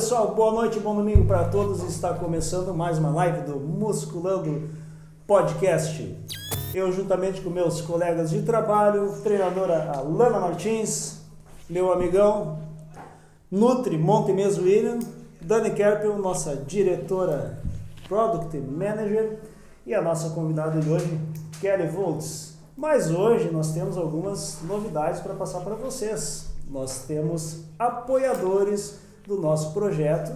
pessoal, boa noite, bom domingo para todos. Está começando mais uma live do Musculando Podcast. Eu, juntamente com meus colegas de trabalho, treinadora Alana Martins, meu amigão Nutri Montemez William, Dani Kerpel, nossa diretora Product Manager, e a nossa convidada de hoje, Kelly Voltz. Mas hoje nós temos algumas novidades para passar para vocês. Nós temos apoiadores do nosso projeto,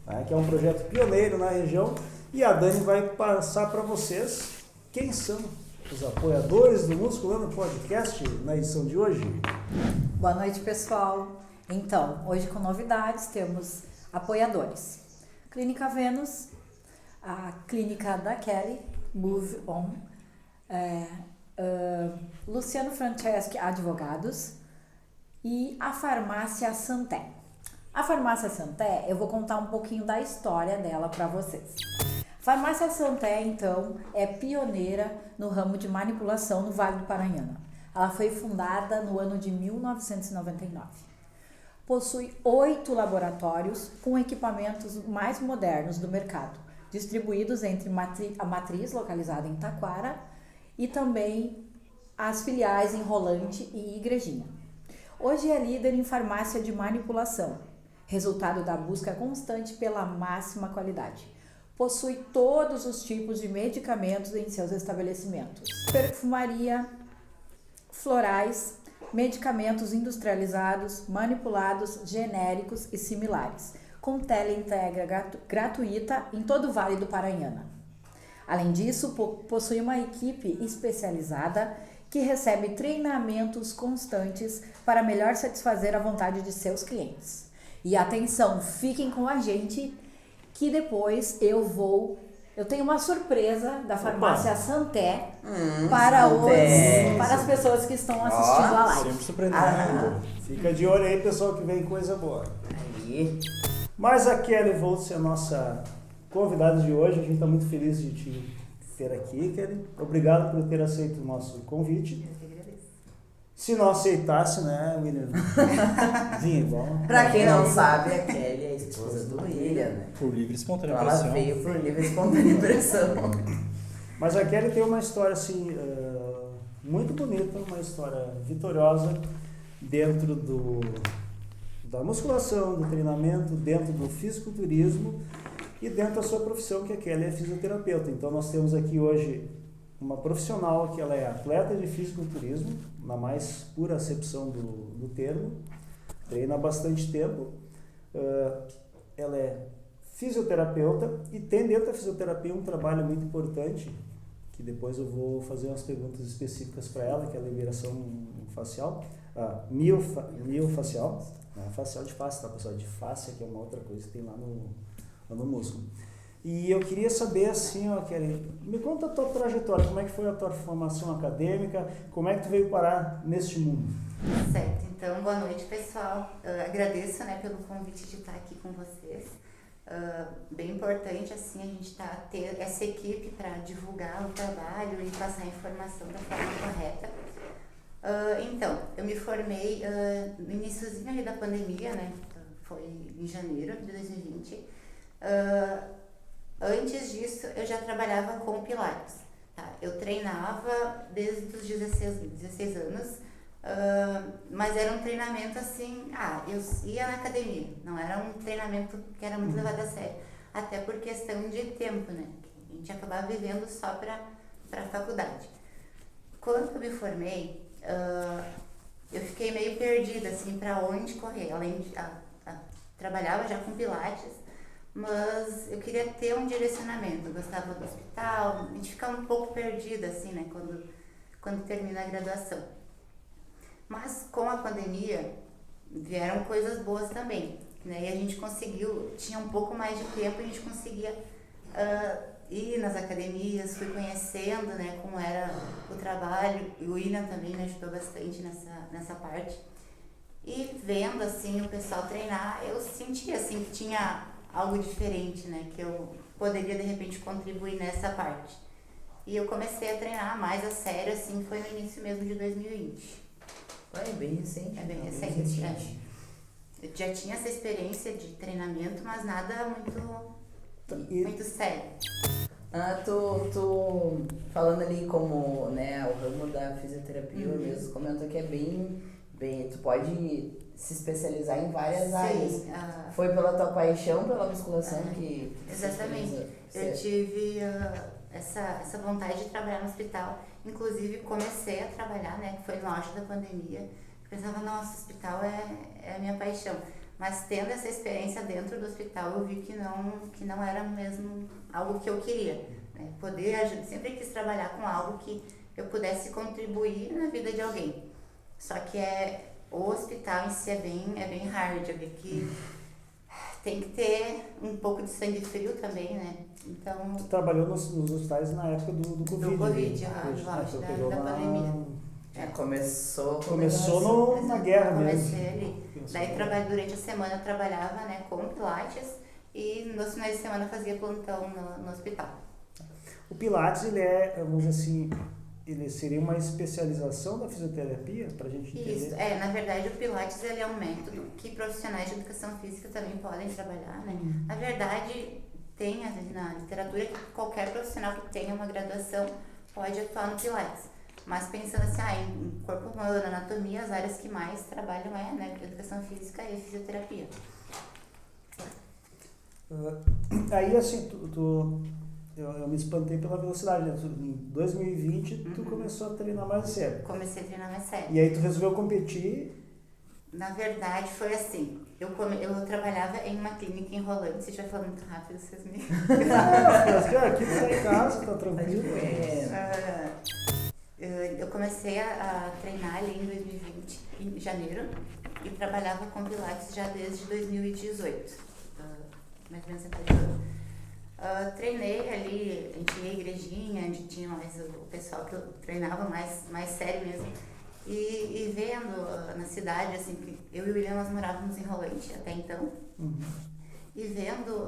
né, que é um projeto pioneiro na região, e a Dani vai passar para vocês quem são os apoiadores do Musculando Podcast na edição de hoje. Boa noite, pessoal. Então, hoje com novidades temos apoiadores. Clínica Vênus, a clínica da Kelly, Move On, Luciano Franceschi Advogados e a Farmácia Santé. A Farmácia Santé, eu vou contar um pouquinho da história dela para vocês. Farmácia Santé, então, é pioneira no ramo de manipulação no Vale do Paranhana. Ela foi fundada no ano de 1999. Possui 8 laboratórios com equipamentos mais modernos do mercado, distribuídos entre a matriz localizada em Taquara e também as filiais em Rolante e Igrejinha. Hoje é líder em farmácia de manipulação, resultado da busca constante pela máxima qualidade. Possui todos os tipos de medicamentos em seus estabelecimentos: perfumaria, florais, medicamentos industrializados, manipulados, genéricos e similares, com teleentrega gratuita em todo o Vale do Paranhana. Além disso, possui uma equipe especializada que recebe treinamentos constantes para melhor satisfazer a vontade de seus clientes. E atenção, fiquem com a gente que depois eu tenho uma surpresa da Farmácia Santé para as pessoas que estão assistindo a live. Sempre surpreendendo. Fica de olho aí, pessoal, que vem coisa boa. Aí. Mas a Kelly Voltz é a nossa convidada de hoje. A gente está muito feliz de te ter aqui, Kelly. Obrigado por ter aceito o nosso convite. Eu que agradeço. Se não aceitasse, né, William? Vinha igual. Pra quem não sabe, a Kelly é a esposa do William, né? Por livre e espontânea Ela pressão. veio por livre e espontânea pressão. Mas a Kelly tem uma história assim, muito bonita, uma história vitoriosa dentro da musculação, do treinamento, dentro do fisiculturismo e dentro da sua profissão, que a Kelly é fisioterapeuta. Então nós temos aqui hoje uma profissional que ela é atleta de fisiculturismo, na mais pura acepção do termo, treina há bastante tempo, ela é fisioterapeuta e tem dentro da fisioterapia um trabalho muito importante, que depois eu vou fazer umas perguntas específicas para ela, que é a liberação facial, miofacial, facial de face, tá, pessoal? De face, que é uma outra coisa que tem lá no músculo. E eu queria saber, assim, ó, Kelly, me conta a tua trajetória, como é que foi a tua formação acadêmica, como é que tu veio parar neste mundo? Certo, então boa noite, pessoal. Agradeço, né, pelo convite de estar aqui com vocês. Bem importante, assim, a gente ter essa equipe para divulgar o trabalho e passar a informação da forma correta. Então, eu me formei no iniciozinho ali da pandemia, né, foi em janeiro de 2020. Antes disso, eu já trabalhava com Pilates, tá? Eu treinava desde os 16 anos, mas era um treinamento assim, eu ia na academia, não era um treinamento que era muito levado a sério, até por questão de tempo, né? A gente acabava vivendo só para a faculdade. Quando eu me formei, eu fiquei meio perdida, assim, para onde correr, além de trabalhava já com Pilates, mas eu queria ter um direcionamento, eu gostava do hospital, a gente fica um pouco perdida, assim, né, quando termina a graduação. Mas com a pandemia vieram coisas boas também, né, e a gente conseguiu, tinha um pouco mais de tempo, a gente conseguia ir nas academias, fui conhecendo, né, como era o trabalho, e o William também me ajudou bastante nessa parte. E vendo, assim, o pessoal treinar, eu sentia, assim, que tinha algo diferente, né, que eu poderia, de repente, contribuir nessa parte. E eu comecei a treinar mais a sério, assim, foi no início mesmo de 2020. Foi bem recente. É bem recente, né? Eu já tinha essa experiência de treinamento, mas nada muito sério. Tu falando ali como, né, o ramo da fisioterapia mesmo, comentou que é bem, tu pode se especializar em várias áreas. Foi pela tua paixão, pela musculação que exatamente. Eu tive essa vontade de trabalhar no hospital. Inclusive, comecei a trabalhar, né, que foi no auge da pandemia. Pensava, nossa, o hospital é a minha paixão. Mas tendo essa experiência dentro do hospital, eu vi que não era mesmo algo que eu queria. Né? Sempre quis trabalhar com algo que eu pudesse contribuir na vida de alguém. Só que o hospital em si é bem hard. Eu vi que tem que ter um pouco de sangue frio também, né? Então... Tu trabalhou nos hospitais na época do Covid. Do Covid, da pandemia. Começou na guerra mesmo. Comecei ali. Daí durante a semana eu trabalhava, né, com Pilates e nos finais de semana eu fazia plantão no hospital. O Pilates, ele vamos dizer assim, ele seria uma especialização da fisioterapia, pra gente entender? Isso, na verdade o Pilates ele é um método que profissionais de educação física também podem trabalhar, né? Na verdade, tem na literatura que qualquer profissional que tenha uma graduação pode atuar no Pilates. Mas pensando assim, em corpo humano, anatomia, as áreas que mais trabalham né, educação física e fisioterapia. Aí assim, eu me espantei pela velocidade, né? Em 2020 tu começou a treinar mais sério. Comecei a treinar mais sério. E aí tu resolveu competir? Na verdade foi assim, eu trabalhava em uma clínica em Rolante. Se estiver falando muito rápido, vocês me... Aqui tu tá em casa, tá tranquilo. Eu comecei a treinar ali em 2020, em janeiro, e trabalhava com Pilates já desde 2018, mais ou menos treinei ali, a gente ia à igrejinha, onde tinha mais o pessoal que eu treinava mais sério mesmo, e vendo na cidade, assim, que eu e o William nós morávamos em Rolante até então, e vendo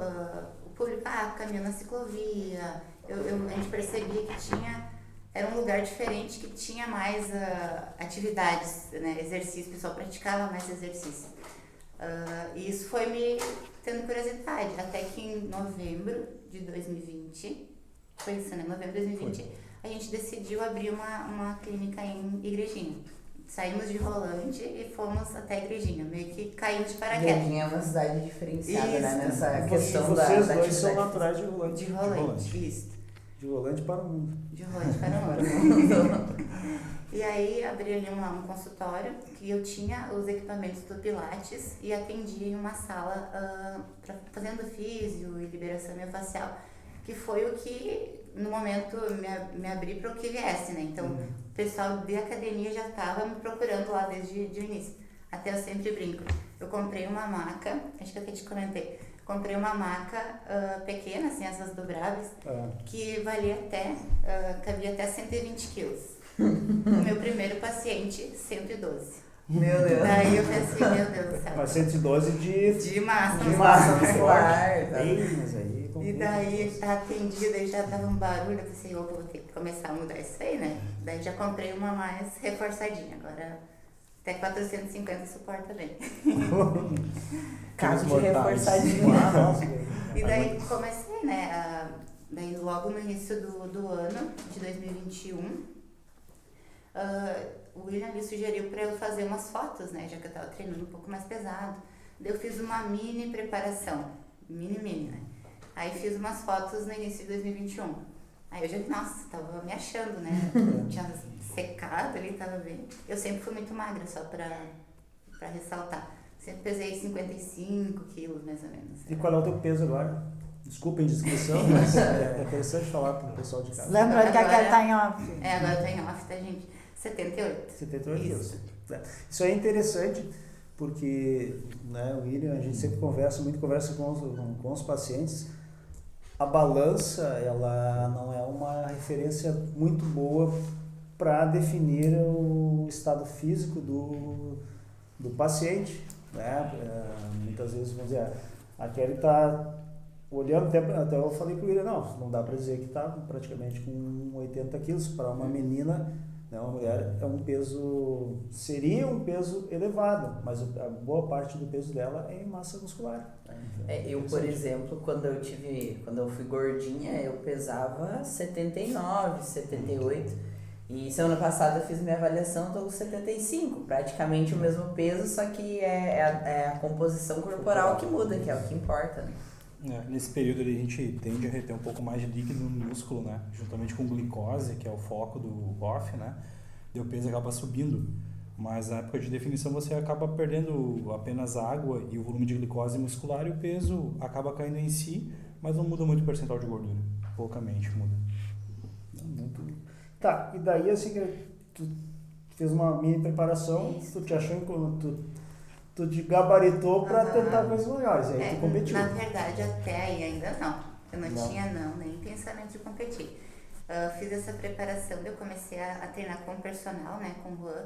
o público caminhando na ciclovia, a gente percebia que era um lugar diferente, que tinha mais atividades, né, exercício, o pessoal praticava mais exercício. E isso foi me tendo curiosidade, até que em novembro de 2020, foi isso, né, novembro de 2020, a gente decidiu abrir uma clínica em Igrejinha. Saímos de Rolante e fomos até a Igrejinha, meio que caímos de paraquedas. Igrejinha é uma cidade diferenciada, isso, né, nessa questão vocês da dois são atividade naturais de Rolante. De Rolante, isso. De Rolante para o mundo. De Rolante para o mundo. E aí abri ali um consultório que eu tinha os equipamentos do Pilates e atendia em uma sala fazendo físio e liberação miofascial, que foi o que no momento me abri para o que viesse, né? Então o pessoal de academia já estava me procurando lá desde o início. Até eu sempre brinco. Eu comprei uma maca, acho que eu até te comentei. Comprei uma maca pequena, assim, essas dobráveis, que cabia até 120 quilos. O meu primeiro paciente, 112. Meu Deus. Daí eu pensei, meu Deus do céu. Mas 112 de massa. De massa muscular. Mas aí E daí atendida e já dava um barulho. Eu pensei, opa, vou ter que começar a mudar isso aí, né? Daí já comprei uma mais reforçadinha. Agora até 450 suporta bem. Caso de reforçadinho. E daí comecei, né? Daí logo no início do ano de 2021, o William me sugeriu para eu fazer umas fotos, né? Já que eu estava treinando um pouco mais pesado. Daí eu fiz uma mini preparação. Mini, né? Aí fiz umas fotos no início de 2021. Aí eu já, nossa, tava me achando, né? Tinha secado ali, tava bem. Eu sempre fui muito magra, só pra ressaltar. Sempre pesei 55 quilos, mais ou menos. E qual é o teu peso agora? Desculpa a indiscrição, mas é interessante falar pro pessoal de casa. Lembrando que aquele tá em off. Agora eu tô em off, tá, gente? 78. 78 quilos. Isso. Isso é interessante, porque, né, o William, a gente sempre conversa com os pacientes. A balança, ela não é uma referência muito boa para definir o estado físico do paciente, né? Muitas vezes, vamos dizer, a Kelly está olhando, até eu falei para o William, não dá para dizer que está praticamente com 80 quilos para uma menina, né? Uma mulher seria um peso elevado, mas a boa parte do peso dela é em massa muscular. Eu, por exemplo, quando eu fui gordinha, eu pesava 79, 78. E semana passada eu fiz minha avaliação, estou com 75, praticamente o mesmo peso, só que é a composição corporal que muda, que é o que importa, né? Nesse período ali, a gente tende a reter um pouco mais de líquido no músculo, né? Juntamente com glicose, que é o foco do ROF, né? E o peso acaba subindo. Mas na época de definição você acaba perdendo apenas água e o volume de glicose muscular, e o peso acaba caindo em si, mas não muda muito o percentual de gordura. Poucamente muda. Muito. Tá, e daí assim, tu fez uma mini preparação, tu te achou tu te gabaritou para tentar coisas maiores, e aí tu competiu. Na verdade, até aí ainda não. Eu não tinha nem pensamento de competir. Fiz essa preparação, eu comecei a treinar com o personal, né, com o Juan.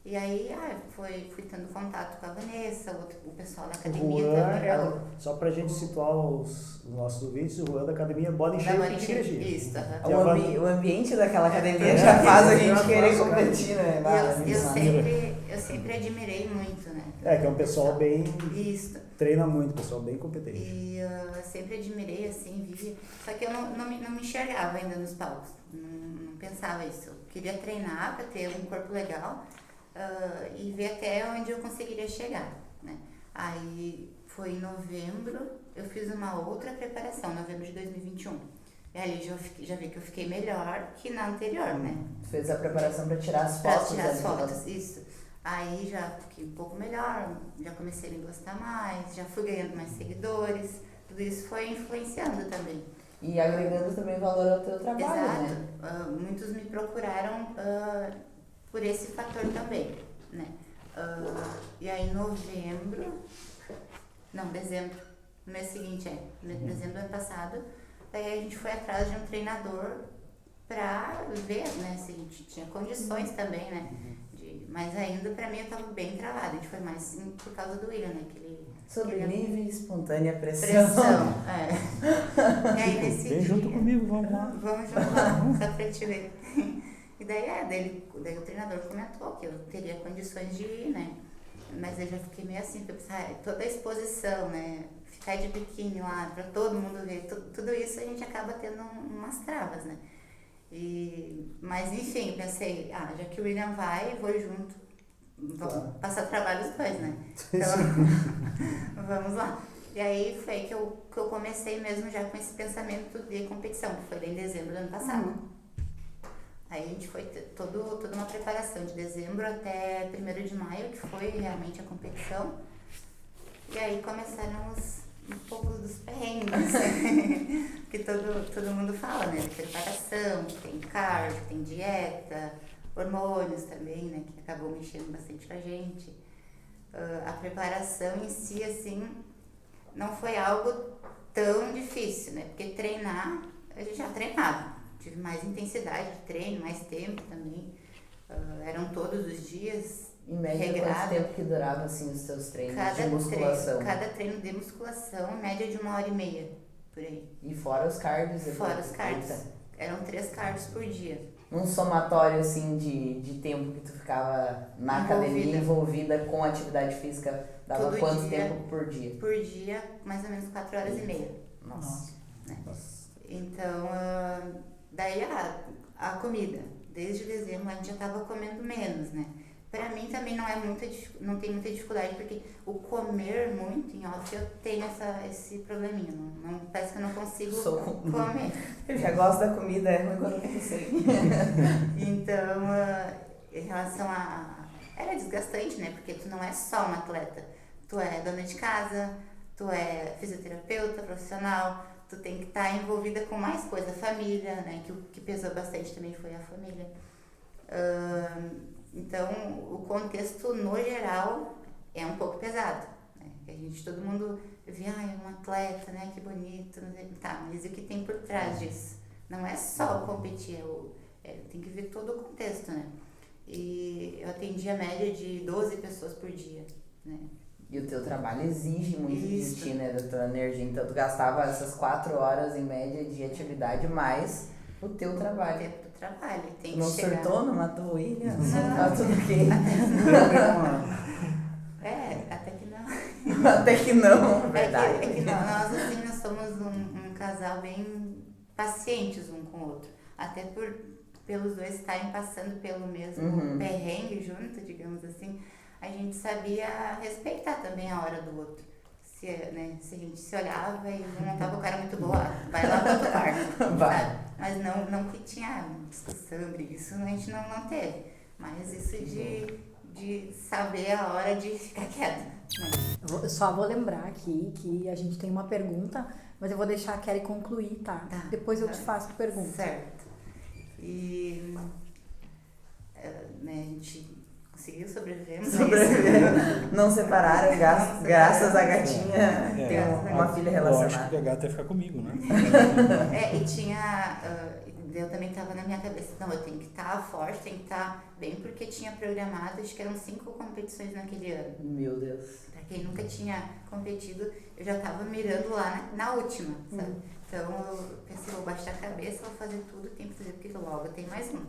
E aí fui tendo contato com a Vanessa, o pessoal da academia também. Só pra gente situar os nossos ouvintes, o Juan da academia Body Shape de Energia. Isso, O ambiente daquela academia já faz a gente querer competir, né? Eu sempre admirei muito, né? Que é um pessoal bem... Isso. Treina muito, pessoal bem competente. E sempre admirei, assim, via. Só que eu não me enxergava ainda nos palcos. Não pensava isso. Eu queria treinar para ter um corpo legal. E ver até onde eu conseguiria chegar, né? Aí foi em novembro, eu fiz uma outra preparação, novembro de 2021. E ali já vi que eu fiquei melhor que na anterior, né? Fez a preparação para tirar as pra fotos. Tirar as fotos, isso. Aí já fiquei um pouco melhor, já comecei a me gostar mais, já fui ganhando mais seguidores, tudo isso foi influenciando também. E agregando também valor ao teu trabalho, Exato. né? Muitos me procuraram por esse fator também, né? E aí dezembro, no mês seguinte, dezembro do ano passado, daí a gente foi atrás de um treinador pra ver, né, se a gente tinha condições também, né? Mas ainda pra mim eu tava bem travada, a gente foi mais por causa do William, né? Sobre livre e espontânea pressão. E aí nesse Vem junto comigo, vamos lá. Vamos junto lá, só pra te ver. E daí o treinador comentou que eu teria condições de ir, né? Mas eu já fiquei meio assim, porque toda a exposição, né? Ficar de biquíni lá pra todo mundo ver, tudo isso a gente acaba tendo umas travas, né? Mas enfim, pensei, já que o William vai, vou junto, vamos passar trabalho os dois, né? Então, vamos lá. E aí foi que eu comecei mesmo já com esse pensamento de competição, que foi em dezembro do ano passado. Aí a gente foi toda uma preparação de dezembro até 1º de maio, que foi realmente a competição. E aí começaram um pouco dos perrengues, que todo mundo fala, né? De preparação, que tem cardio, que tem dieta, hormônios também, né? Que acabou mexendo bastante com a gente. A preparação em si, assim, não foi algo tão difícil, né? Porque treinar, a gente já treinava. Tive mais intensidade de treino, mais tempo também. Eram todos os dias. Em média, quanto tempo que durava assim, os teus treinos de musculação? Cada treino de musculação, média de 1h30, por aí. E fora os cardios? Fora os cardios. Eram 3 cardios por dia. Um somatório assim de tempo que tu ficava na academia envolvida com atividade física, dava todo quanto tempo por dia? Por dia, mais ou menos 4h30. Nossa. Né? Então, daí a comida. Desde dezembro a gente já estava comendo menos, né? Pra mim também não tem muita dificuldade, porque o comer muito em off eu tenho esse probleminha. Parece que eu não consigo comer. Eu já gosto da comida, é ruim quando eu não sei. Então, em relação era desgastante, né? Porque tu não é só uma atleta. Tu é dona de casa, tu é fisioterapeuta profissional, tu tem que estar envolvida com mais coisa. A família, né? Que o que pesou bastante também foi a família. Então, o contexto, no geral, é um pouco pesado, né? Todo mundo vê, é um atleta, né? Que bonito, tá, mas e o que tem por trás disso? Não é só competir, tem que ver todo o contexto, né? E eu atendi a média de 12 pessoas por dia, né? E o teu trabalho exige muito de ti, né? Da tua energia. Então, tu gastava essas 4 horas em média de atividade mais o teu trabalho. tempo do trabalho. Tem Tu não que chegar... surtou, não matou o William? Não. Tá tudo ok. Até que não. Até que não, verdade. É que não, nós assim, nós somos um casal bem pacientes um com o outro. Até pelos dois estarem passando pelo mesmo perrengue junto, digamos assim, a gente sabia respeitar também a hora do outro. Se a gente se olhava e um não tava com a cara muito boa, vai lá pro outro quarto, sabe? Mas não que tinha discussão, isso a gente não teve. Mas isso de saber a hora de ficar quieto. Eu só vou lembrar aqui que a gente tem uma pergunta, mas eu vou deixar a Kelly concluir, tá? Depois eu te faço a pergunta. Certo. E a gente conseguiu sobreviver. Não separaram, graças à gatinha ter uma filha relacionada. Lógico que a gata ia ficar comigo, né? E tinha... eu também estava na minha cabeça, não, eu tenho que estar forte, tenho que estar bem, porque tinha programado, acho que eram 5 competições naquele ano. Meu Deus. Pra quem nunca tinha competido, eu já estava mirando lá na última, sabe? Então eu pensei, vou baixar a cabeça, vou fazer tudo que tem que fazer, porque logo tem mais um.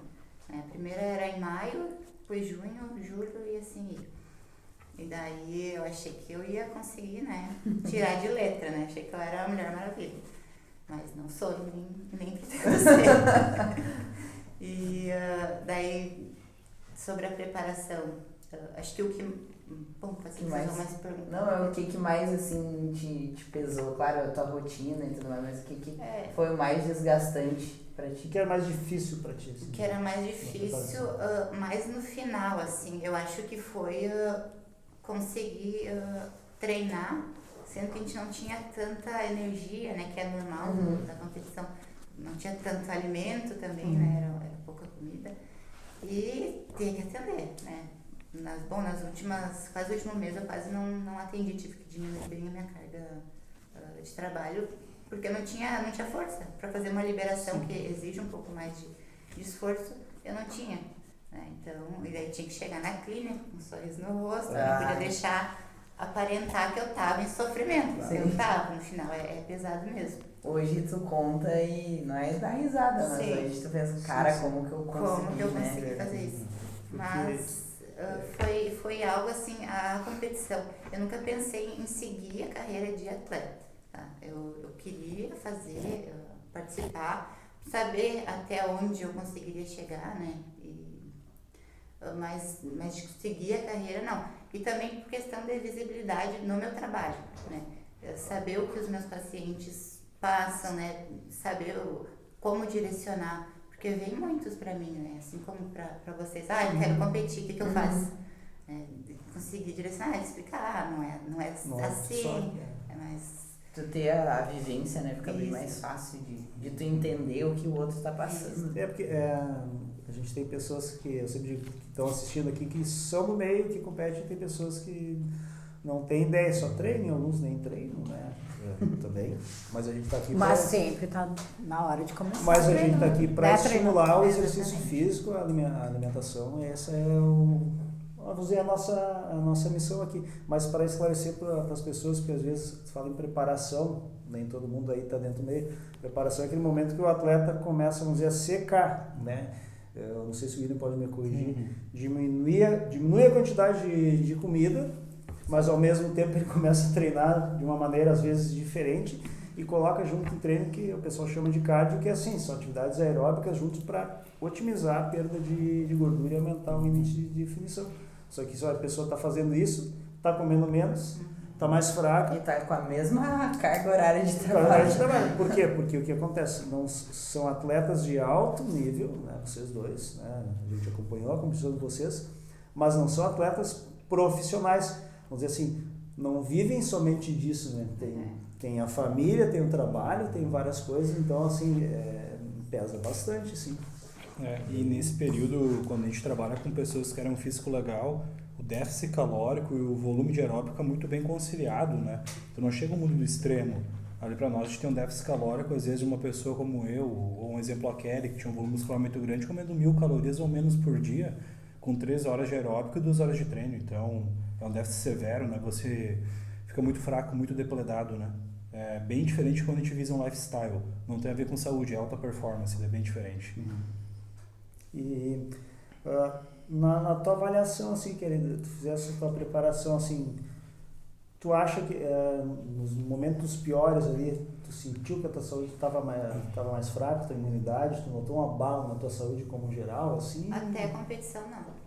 A primeira era em maio, depois junho, julho e assim ia. E daí eu achei que eu ia conseguir, né, tirar de letra, né? Achei que eu era a Mulher Maravilha. Mas não sou, nem pretendo ser. E daí, sobre a preparação, acho que o que... Bom, pode ser mais perguntas. Não, é o que mais, assim, te pesou? Claro, a tua rotina e tudo mais, mas o que foi o mais desgastante pra ti? O que era mais difícil pra ti? Assim? O que era mais difícil, mais no final, assim, eu acho que foi conseguir treinar, sendo que a gente não tinha tanta energia, né, que é normal da competição, não tinha tanto alimento também, né, era pouca comida, e ter que atender, né. Nas últimas, quase o último mês eu quase não atendi, tive que diminuir bem a minha carga de trabalho, porque eu não tinha força para fazer uma liberação que exige um pouco mais de esforço, eu não tinha, né, então, e daí tinha que chegar na clínica com um sorriso no rosto, não podia deixar aparentar que eu tava em sofrimento. Sim. Eu tava, no final, é pesado mesmo. Hoje tu conta e não é dar risada, mas hoje tu pensa, cara, como que eu consegui fazer isso? Mas foi algo assim, a competição. Eu nunca pensei em seguir a carreira de atleta. Tá? Eu queria fazer, participar, saber até onde eu conseguiria chegar, né? Mas de seguir a carreira, não. E também por questão de visibilidade no meu trabalho, né? Saber o que os meus pacientes passam, né? Saber como direcionar, porque vem muitos para mim, né? Assim como para vocês. Eu quero competir, o que eu faço? Conseguir direcionar, explicar, não é assim, é mais... Tu ter a vivência, né? Fica bem mais fácil de tu entender o que o outro está passando. Porque a gente tem pessoas que, eu sempre digo, que estão assistindo aqui, que são do meio, que competem, tem pessoas que não têm ideia, só treinam, alguns nem treinam, né? Também, mas a gente está aqui Mas sempre está na hora de começar. Mas a gente está aqui para estimular o exercício físico, a alimentação, essa é vamos dizer, a nossa missão aqui. Mas para esclarecer para as pessoas, porque às vezes fala em preparação, nem todo mundo aí está dentro do meio, preparação é aquele momento que o atleta começa, vamos dizer, a secar, né? Eu não sei se o William pode me corrigir, diminui a quantidade de comida, mas ao mesmo tempo ele começa a treinar de uma maneira às vezes diferente e coloca junto um treino que o pessoal chama de cardio, que é assim, são atividades aeróbicas juntos para otimizar a perda de gordura e aumentar o índice de definição. Só que se a pessoa está fazendo isso, está comendo menos, está mais fraca. E está com a mesma carga horária de trabalho. Por quê? Porque o que acontece? Não são atletas de alto nível, né? Vocês dois, né? A gente acompanhou a competição de vocês, mas não são atletas profissionais. Vamos dizer assim, não vivem somente disso, né? Tem a família, tem o trabalho, tem várias coisas, então assim, pesa bastante, sim. E nesse período, quando a gente trabalha com pessoas que eram físico legal, o déficit calórico e o volume de aeróbico é muito bem conciliado, né? Tu não chega ao mundo do extremo. Ali para nós, a gente tem um déficit calórico, às vezes, de uma pessoa como eu, ou um exemplo a Kelly, que tinha um volume muscular muito grande, comendo 1000 calorias ou menos por dia, com 3 horas de aeróbico e 2 horas de treino. Então, é um déficit severo, né? Você fica muito fraco, muito depletado, né? É bem diferente quando a gente visa um lifestyle. Não tem a ver com saúde, é alta performance, é bem diferente. E na tua avaliação, assim, querido, tu fizesse a tua preparação, assim, tu acha que nos momentos piores ali, tu sentiu que a tua saúde estava mais fraca, tua imunidade, tu notou um abalo na tua saúde como geral, assim? Até a competição, não.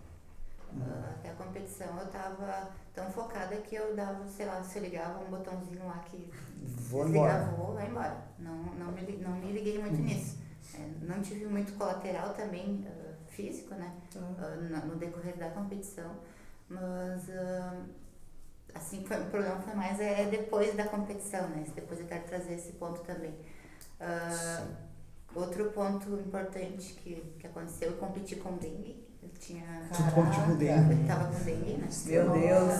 Até a competição eu tava tão focada que eu dava, sei lá, se eu ligava um botãozinho lá que Vou embora. vai embora. Não me liguei muito nisso. Não tive muito colateral também físico, né? No decorrer da competição. Mas, assim, o problema foi mais depois da competição, né? Depois eu quero trazer esse ponto também. Outro ponto importante que aconteceu, eu competi com dengue. Eu tinha... Tu competiu com dengue? Eu tava com dengue, né? Meu Deus.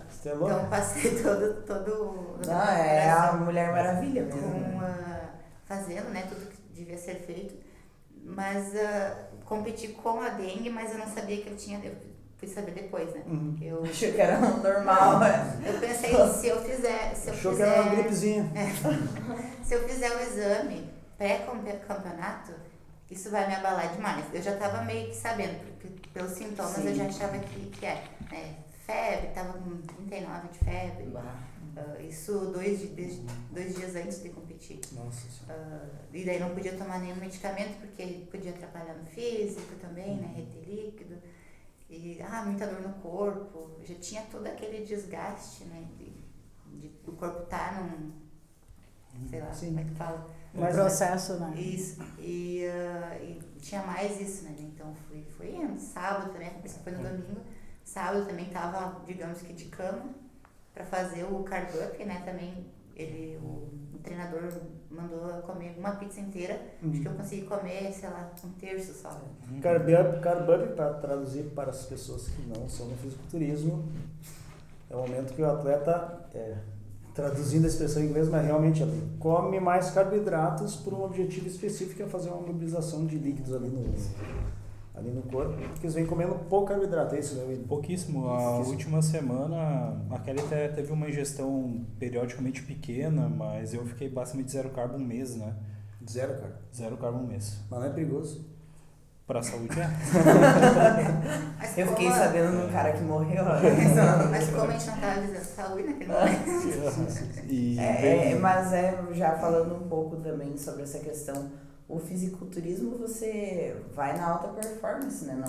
Estelou? Passei todo Não, é a Mulher Maravilha mesmo. Fazendo, né, tudo que devia ser feito, mas competi com a dengue, mas eu não sabia que eu tinha, eu fui saber depois, né? Eu achei que era normal, né? Eu pensei, Achou que era uma gripezinha. Se eu fizer o exame pré-campeonato, isso vai me abalar demais. Eu já estava meio que sabendo, porque pelos sintomas Sim. eu já achava que era, né? Febre, estava com 39 de febre. Isso 2 dias antes de competir. Nossa. E daí não podia tomar nenhum medicamento, porque podia atrapalhar no físico também, né? Reter líquido. E muita dor no corpo. Já tinha todo aquele desgaste, né? Do corpo estar num... sei lá, Sim. como é que fala? Mas processo, né? Isso. E tinha mais isso, né? Então fui indo. Sábado também, foi no domingo. Sábado também tava, digamos que de cama, para fazer o carb up, né? Também o treinador mandou comer uma pizza inteira. Acho que eu consegui comer, sei lá, um terço só. Carb up, para traduzir para as pessoas que não são no fisiculturismo, é o momento que o atleta, traduzindo a expressão em inglês, mas realmente come mais carboidratos por um objetivo específico, que é fazer uma mobilização de líquidos ali no corpo, porque eles vêm comendo pouco carboidrato, é isso, né, William? Pouquíssimo. A última semana, a Kelly até teve uma ingestão periodicamente pequena, mas eu fiquei basicamente zero carbo um mês, né? Zero carbo? Zero carbo um mês. Mas não é perigoso? Pra saúde é. Eu fiquei sabendo de um cara que morreu. Mas como a gente não estava visando saúde naquele momento. Mas já falando um pouco também sobre essa questão, o fisiculturismo você vai na alta performance, né?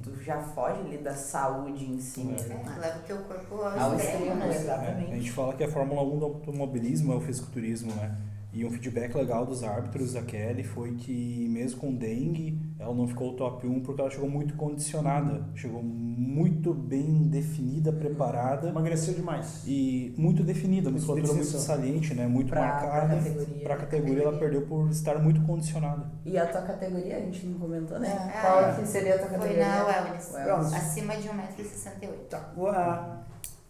Tu já foge ali da saúde em si. Tu leva o teu corpo ao extremo, né? exatamente. A gente fala que a Fórmula 1 do automobilismo é o fisiculturismo, né? E um feedback legal dos árbitros da Kelly foi que mesmo com dengue, ela não ficou top 1 porque ela chegou muito condicionada, chegou muito bem definida, preparada. Emagreceu demais. E muito definida, a musculatura muito saliente, né? Muito marcada. Para a categoria ela perdeu por estar muito condicionada. E a tua categoria, a gente não comentou, né? Qual que seria a tua categoria? Foi na Wellness. Acima de 1,68m. Tá.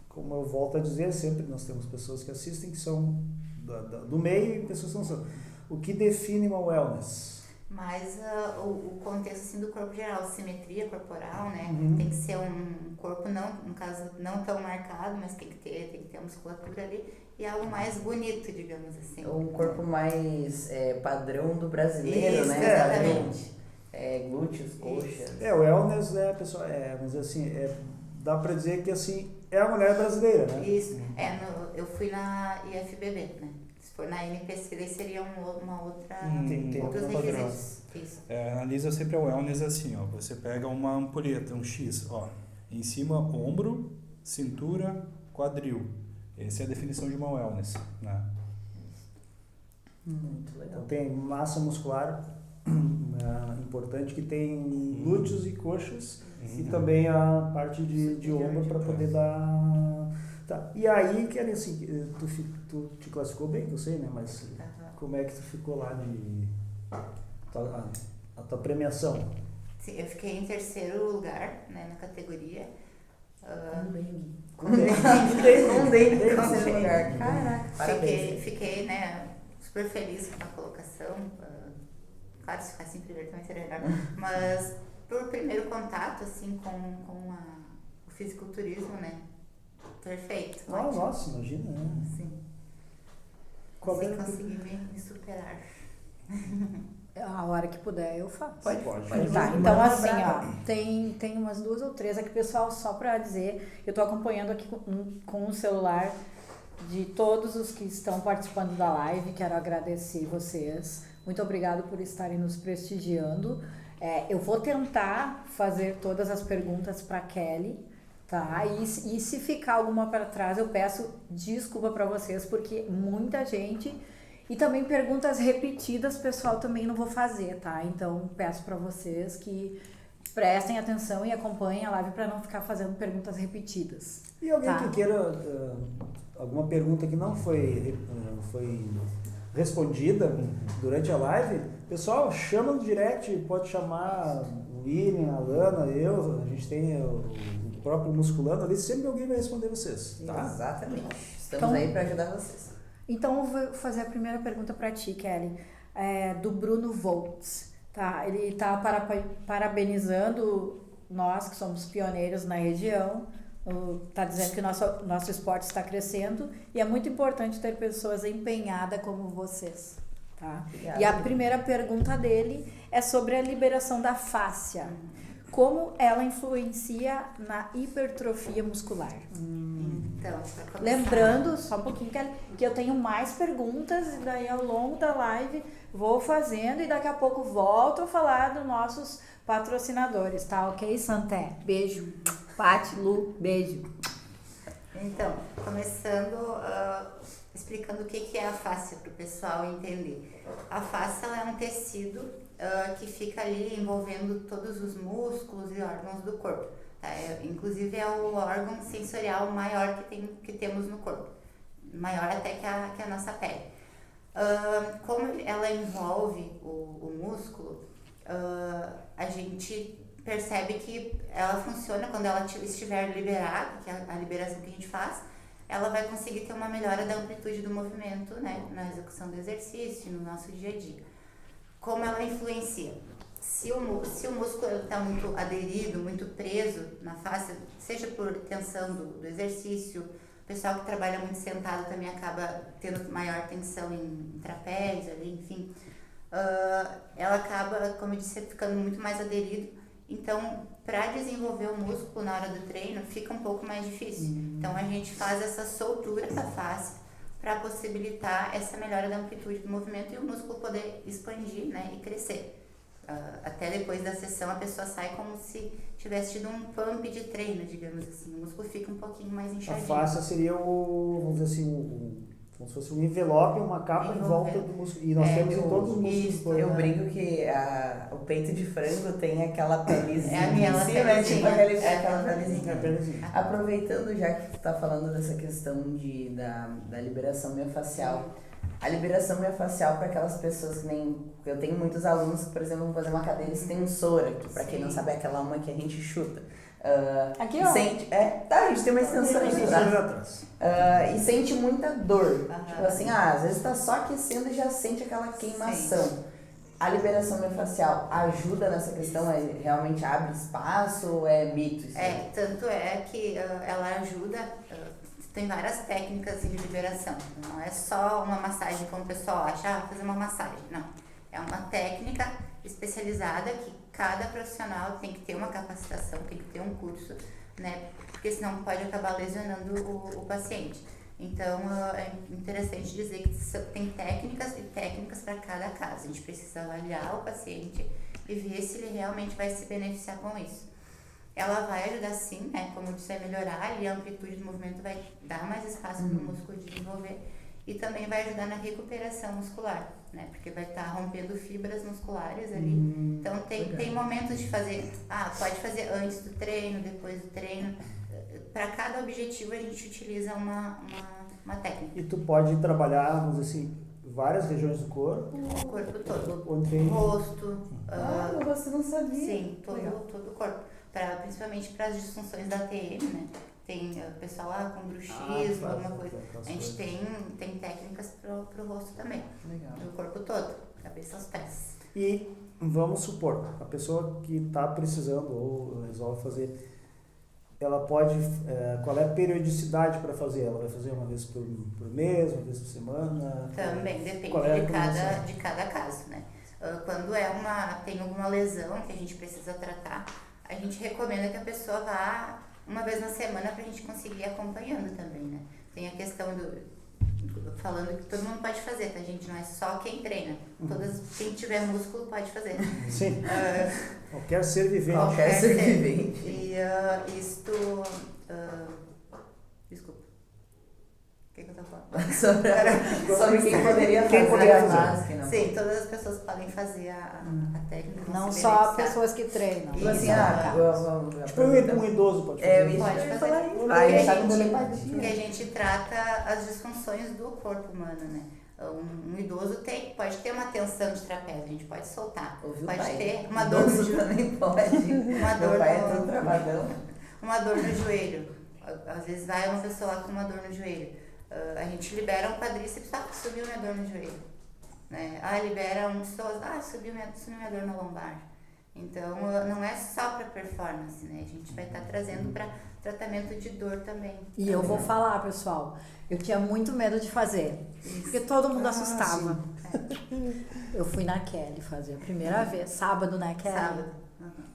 Como eu volto a dizer, sempre nós temos pessoas que assistem que são do meio e pessoas que não são. O que define uma wellness? Mas o contexto assim, do corpo geral, simetria corporal, né? Tem que ser um corpo, no caso, não tão marcado, mas tem que ter a musculatura ali e algo mais bonito, digamos assim. Um corpo mais padrão do brasileiro, Isso, né? Exatamente. Glúteos, coxas. O wellness, né, pessoal, vamos dizer assim, dá pra dizer que assim, é a mulher brasileira, né? Isso. Eu fui na IFBB, né? Se for na NPC, daí seria uma outra... outros requisitos. Isso. Analisa sempre a wellness assim, ó. Você pega uma ampulheta, um X, ó. Em cima, ombro, cintura, quadril. Essa é a definição de uma wellness, né? Muito legal. Então tem massa muscular, importante, que tem glúteos e coxas, e também a parte de ombro para poder dar... Tá. E aí, que assim, tu te classificou bem, que eu sei, né? Mas como é que tu ficou lá a tua premiação? Sim, eu fiquei em 3º lugar, né, na categoria. Com dengue. Terceiro lugar. Caraca. Fiquei, né, super feliz com a colocação. Claro, se ficasse em primeiro também seria melhor. Mas por primeiro contato, assim, com o fisiculturismo, né? Perfeito. Nossa, imagina, né? Sim. Qual Se é? conseguir me superar. A hora que puder eu faço. Pode. Tá, então assim, ó, tem umas 2 ou 3 aqui, pessoal, só pra dizer, eu tô acompanhando aqui com o celular de todos os que estão participando da live, quero agradecer vocês, muito obrigado por estarem nos prestigiando. Eu vou tentar fazer todas as perguntas pra Kelly, tá? E se ficar alguma para trás, eu peço desculpa pra vocês, porque muita gente... E também perguntas repetidas, pessoal, também não vou fazer, tá? Então, peço para vocês que prestem atenção e acompanhem a live para não ficar fazendo perguntas repetidas. E alguém tá? que queira alguma pergunta que não foi respondida durante a live, pessoal, chama no direct, pode chamar o William, a Lana, a gente tem o próprio Musculando ali, sempre alguém vai responder vocês, tá? Exatamente. Estamos Então, aí para ajudar vocês. Então, eu vou fazer a primeira pergunta para ti, Kelly, do Bruno Voltz, tá? Ele está parabenizando nós, que somos pioneiros na região, está dizendo que o nosso esporte está crescendo e é muito importante ter pessoas empenhadas como vocês, tá? Obrigada. E a primeira pergunta dele é sobre a liberação da fáscia. Como ela influencia na hipertrofia muscular? Então, pra começar, Lembrando, só um pouquinho, que eu tenho mais perguntas, e daí ao longo da live vou fazendo e daqui a pouco volto a falar dos nossos patrocinadores, tá? Ok, Santé? Beijo. Pati, Lu, beijo. Então, começando explicando o que é a fáscia para o pessoal entender. A fáscia ela é um tecido que fica ali envolvendo todos os músculos e órgãos do corpo. Tá? Inclusive é o órgão sensorial maior que temos no corpo, maior até que a nossa pele. Como ela envolve o músculo, a gente percebe que ela funciona quando ela estiver liberada, que é a liberação que a gente faz, ela vai conseguir ter uma melhora da amplitude do movimento, né, na execução do exercício, no nosso dia a dia. Como ela influencia? Se o músculo está muito aderido, muito preso na face, seja por tensão do exercício, o pessoal que trabalha muito sentado também acaba tendo maior tensão em trapézio, ali, enfim. Ela acaba, como eu disse, ficando muito mais aderido. Então, para desenvolver o músculo na hora do treino, fica um pouco mais difícil. Então, a gente faz essa soltura da face para possibilitar essa melhora da amplitude do movimento e o músculo poder expandir, né, e crescer. Até depois da sessão, a pessoa sai como se tivesse tido um pump de treino, digamos assim. O músculo fica um pouquinho mais inchadinho. A fáscia seria vamos dizer assim, como se fosse um envelope, uma capa em volta do músculo. E nós temos em todos os músculos. Eu brinco que o peito de frango tem aquela pelezinha. Aquela Tipo aquela É, pelezinha. Aproveitando já que tu tá falando dessa questão da liberação miofascial. A liberação miofascial para aquelas pessoas que nem... Eu tenho muitos alunos que, por exemplo, vão fazer uma cadeira extensora, que para quem não sabe é aquela uma que a gente chuta. Aqui, ó. A gente tem uma extensão aqui atrás. E sente muita dor. Tipo assim, às vezes tá só aquecendo e já sente aquela queimação. Sim. A liberação miofascial ajuda nessa questão? Realmente abre espaço ou é mito? Isso tanto é que ela ajuda... Tem várias técnicas de liberação. Não é só uma massagem como o pessoal acha, fazer uma massagem. Não. É uma técnica especializada que cada profissional tem que ter uma capacitação, tem que ter um curso, né? Porque senão pode acabar lesionando o paciente. Então, é interessante dizer que tem técnicas e técnicas para cada caso. A gente precisa avaliar o paciente e ver se ele realmente vai se beneficiar com isso. Ela vai ajudar sim, né? Como eu disse, vai melhorar e a amplitude do movimento vai dar mais espaço para o músculo desenvolver e também vai ajudar na recuperação muscular, né? Porque vai estar rompendo fibras musculares ali. Então tem momentos de fazer, pode fazer antes do treino, depois do treino. Para cada objetivo a gente utiliza uma técnica. E tu pode trabalhar, vamos dizer assim, várias regiões do corpo? O corpo todo. O rosto. Você não sabia? Sim, todo o corpo. Principalmente para as disfunções da TM, né? Tem pessoal com bruxismo, alguma coisa. A gente tem técnicas pro rosto também. Legal. O corpo todo, cabeça aos pés. E vamos supor, a pessoa que está precisando ou resolve fazer, ela pode, qual é a periodicidade para fazer? Ela vai fazer uma vez por mês, uma vez por semana? Também depende Qual é a de cada caso, né? Quando tem alguma lesão que a gente precisa tratar, a gente recomenda que a pessoa vá uma vez na semana para a gente conseguir ir acompanhando também, né? Tem a questão falando que todo mundo pode fazer, tá, gente? Não é só quem treina. Quem tiver músculo pode fazer. Sim. Qualquer ser vivente. Qualquer ser vivente. E desculpa. O que eu tô falando? Sobre quem poderia fazer a máscara. Sim, todas as pessoas podem fazer a técnica. Não só pessoas que treinam. Isso. Assim, Tipo, um idoso pode fazer. Pode fazer. Vai, tá com Porque a gente trata as disfunções do corpo humano, né? Um idoso pode ter uma tensão de trapézio, a gente pode soltar. Ouviu, pode pai? ter uma dor no joelho. Também pode. Uma dor Meu pai é tão travadão. Uma dor no joelho. Às vezes vai uma pessoa lá com uma dor no joelho. A gente libera um quadríceps, subiu minha dor no joelho. Né? Libera um psoas, subiu minha dor na lombar. Então, não é só para performance, né? A gente vai estar trazendo para tratamento de dor também. E eu vou falar, pessoal, eu tinha muito medo de fazer, porque todo mundo assustava. Eu fui na Kelly fazer a primeira vez, sábado, né, Kelly? Sábado.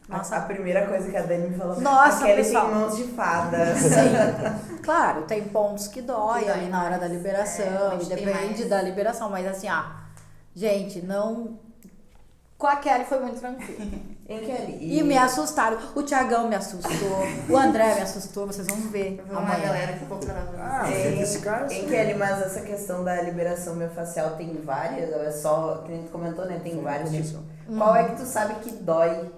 Nossa. A primeira coisa que a Dani me falou, Nossa, Kelly pessoal. tem mãos de fada. Sim, claro, tem pontos que dói Que dói ali na hora da mais. liberação, Onde e tem depende mais. da liberação, mas assim, gente, não... Com a Kelly foi muito tranquilo. Em Kelly. E me assustaram. O Thiagão me assustou, o André me assustou, vocês vão ver. Uma amanhã. galera que ficou pra Esse cara... Em Kelly, mas essa questão da liberação miofascial tem várias, ou é só, que a gente comentou, né? Tem vários tipos. Qual é que tu sabe que dói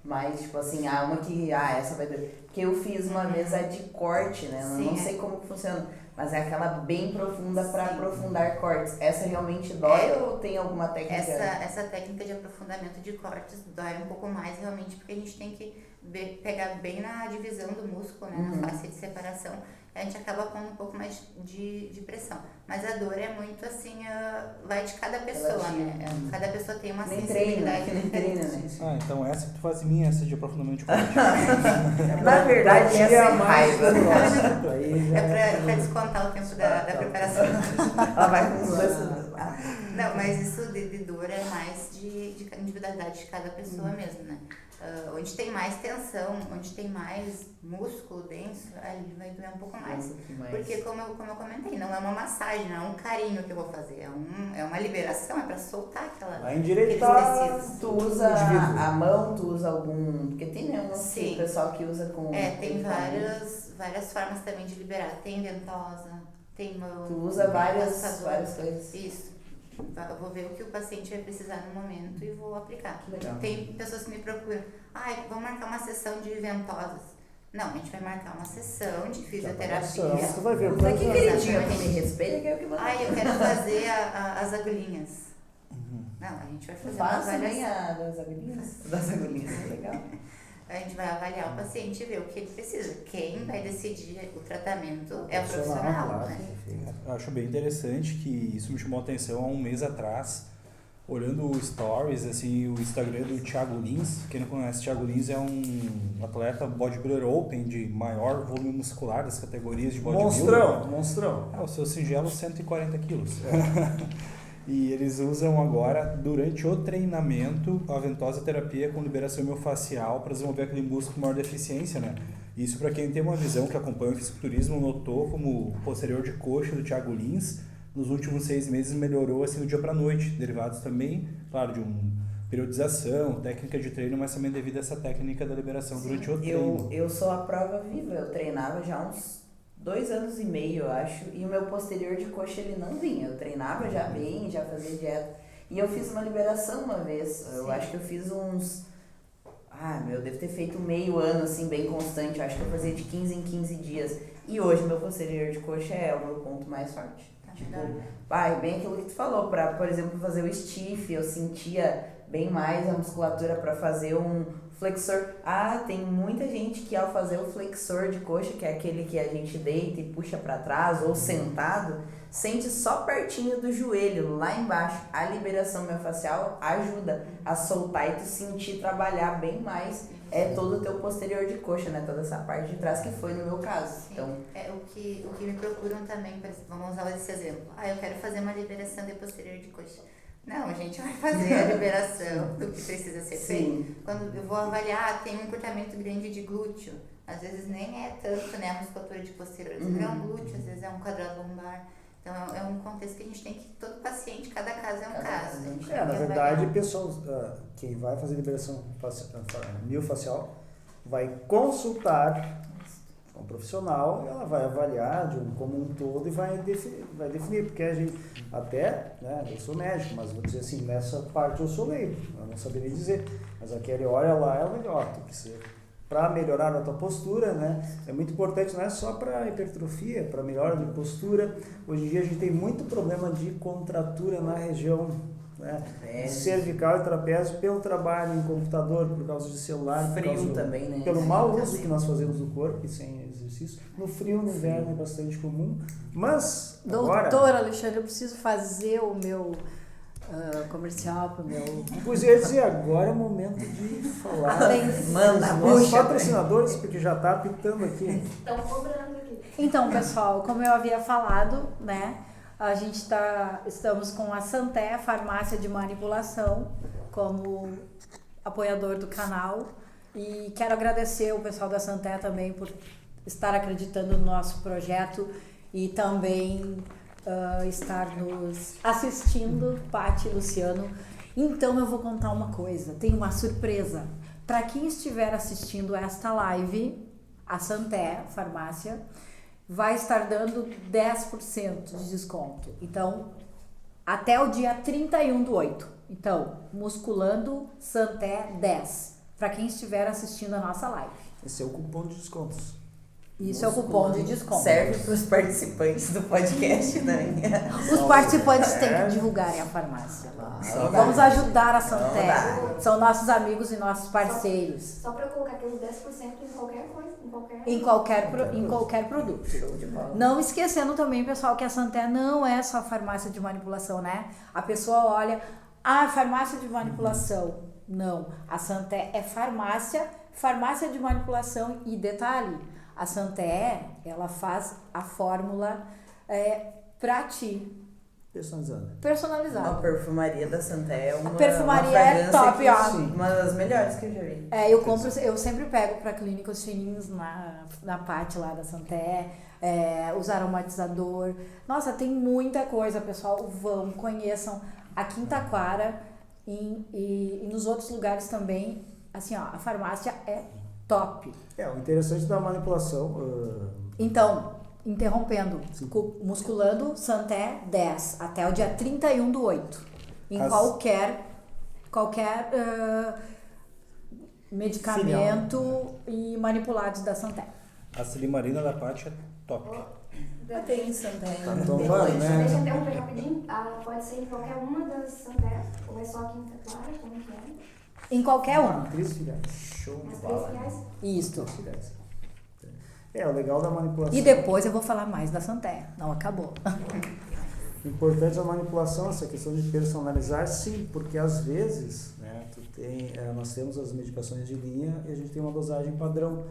mais? Tipo assim, uma que, essa vai doer. Porque eu fiz uma vez a de corte, né? Eu não sei como que funciona, mas é aquela bem profunda para aprofundar cortes. Essa realmente dói ou tem alguma técnica? Essa técnica de aprofundamento de cortes dói um pouco mais realmente, porque a gente tem que pegar bem na divisão do músculo, né? Na face de separação. A gente acaba pondo um pouco mais de pressão. Mas a dor é muito assim, vai de cada pessoa, né? Cada pessoa tem uma sensibilidade diferente. Então essa que tu faz em mim, essa de aprofundamento de corte. Na verdade, essa é raiva. É pra descontar o tempo da preparação. Ela vai com os dois. Não, mas isso de dor é mais de individualidade de cada pessoa mesmo, né? Onde tem mais tensão, onde tem mais músculo denso, ali vai doer um pouco mais. Porque como eu comentei, não é uma massagem, não é um carinho que eu vou fazer, é uma liberação, é pra soltar aqueles tecidos. Tu usa a mão, tu usa algum... Porque tem, né, um pessoal que usa com... Tem várias formas também de liberar. Tem ventosa, tem mão... Tu usa várias coisas. Isso. Eu vou ver o que o paciente vai precisar no momento e vou aplicar. Legal. Tem pessoas que me procuram. Vamos marcar uma sessão de ventosas. Não, a gente vai marcar uma sessão de fisioterapia. Você vai ver. Mas que queridinha que me respeita, que é o que manda. Eu quero fazer as agulhinhas. Não, a gente vai fazer Faço uma nem avaliação. das agulhinhas, legal. A gente vai avaliar o paciente e ver o que ele precisa. Quem vai decidir o tratamento é o profissional, né? Eu acho bem interessante que isso me chamou a atenção há um mês atrás, olhando o stories, assim, o Instagram do Thiago Lins. Quem não conhece, o Thiago Lins é um atleta bodybuilder open de maior volume muscular das categorias de bodybuilder. Monstrão. O seu singelo 140 quilos. E eles usam agora, durante o treinamento, a ventosa terapia com liberação miofascial para desenvolver aquele músculo com maior deficiência, né? Isso para quem tem uma visão que acompanha o fisiculturismo notou como o posterior de coxa do Thiago Lins nos últimos 6 meses melhorou assim do dia para noite, derivados também, claro, de uma periodização, técnica de treino, mas também devido a essa técnica da liberação durante o treino. Eu sou a prova viva, eu treinava já uns 2 anos e meio, eu acho, e o meu posterior de coxa ele não vinha. Eu treinava já bem, já fazia dieta. E eu fiz uma liberação uma vez, eu acho que eu fiz uns... eu devo ter feito meio ano, assim, bem constante. Eu acho que eu fazia de 15 em 15 dias. E hoje meu posterior de coxa é o meu ponto mais forte. Bem aquilo que tu falou, pra, por exemplo, fazer o stiff, eu sentia bem mais a musculatura para fazer um flexor. Tem muita gente que ao fazer o flexor de coxa, que é aquele que a gente deita e puxa para trás, ou sentado, sente só pertinho do joelho, lá embaixo. A liberação miofascial ajuda a soltar e tu sentir trabalhar bem mais todo o teu posterior de coxa, né? Toda essa parte de trás, que foi no meu caso. Sim. Então, O que me procuram também, por exemplo, vamos usar esse exemplo. Eu quero fazer uma liberação de posterior de coxa. Não, a gente vai fazer a liberação do que precisa ser feito. Quando eu vou avaliar, tem um encurtamento grande de glúteo. Às vezes nem é tanto, né, a musculatura de posterior. Às vezes é um glúteo, às vezes é um quadrado lombar. Então é um contexto que a gente tem que, todo paciente, cada caso é um caso. Na verdade, pessoal, quem vai fazer liberação miofascial vai consultar um profissional, ela vai avaliar como um todo e vai definir, porque a gente até, né, eu sou médico, mas vou dizer assim, nessa parte eu sou leigo, eu não saberia dizer, mas aquele olha lá é o melhor, tem que ser para melhorar a tua postura, né? É muito importante, não é só para hipertrofia, para melhora de postura. Hoje em dia a gente tem muito problema de contratura na região, né, cervical e trapézio pelo trabalho em computador, por causa de celular, frio também, né? Pelo mau uso que nós fazemos do corpo e sem exercício. No frio, no inverno é bastante comum. Mas agora... Doutor Alexandre, eu preciso fazer o meu comercial pro meu... Pois eu ia dizer, agora é o momento de falar Manda, os patrocinadores, porque já está apitando aqui. Estão cobrando aqui. Então, pessoal, como eu havia falado, né, a gente estamos com a Santé, farmácia de manipulação, como apoiador do canal, e quero agradecer o pessoal da Santé também por estar acreditando no nosso projeto e também estar nos assistindo, Paty e Luciano. Então eu vou contar uma coisa, tem uma surpresa. Para quem estiver assistindo esta live, a Santé, farmácia, vai estar dando 10% de desconto. Então, até o dia 31/8. Então, Musculando Santé 10. Para quem estiver assistindo a nossa live. Esse é o cupom de descontos. Isso é o cupom de desconto. Serve para os participantes do podcast, né? Os participantes têm que divulgarem a farmácia. Vamos ajudar a Santé. São nossos amigos e nossos parceiros. Só para colocar aqueles 10% em qualquer coisa, em qualquer produto. Não esquecendo também, pessoal, que a Santé não é só farmácia de manipulação, né? A pessoa olha, farmácia de manipulação. Não, a Santé é farmácia de manipulação e detalhe, a Santé, ela faz a fórmula pra ti. Personalizada. A perfumaria da Santé é uma perfumaria é top, ó. Uma das melhores que eu já vi. Eu sempre pego pra clínica os cheirinhos na parte lá da Santé, os aromatizador. Nossa, tem muita coisa, pessoal. Vão, conheçam aqui em Taquara e nos outros lugares também. Assim, ó, a farmácia é top. O interessante da manipulação... Então, interrompendo, Musculando Santé 10, até o dia 31/8. Em qualquer medicamento e manipulados da Santé. A silimarina da Paty é top. Tem Santé. Tá tomando, né? Deixa eu interromper rapidinho. Pode ser em qualquer uma das Santé, ou é só aqui em Taquara, como que é? Em qualquer uma. 3 filiais. Show de As bola. 3 reais? Isso. O legal da manipulação... E depois eu vou falar mais da Santé. Não acabou. Importante a manipulação, essa questão de personalizar, sim, porque às vezes, né, nós temos as medicações de linha e a gente tem uma dosagem padrão.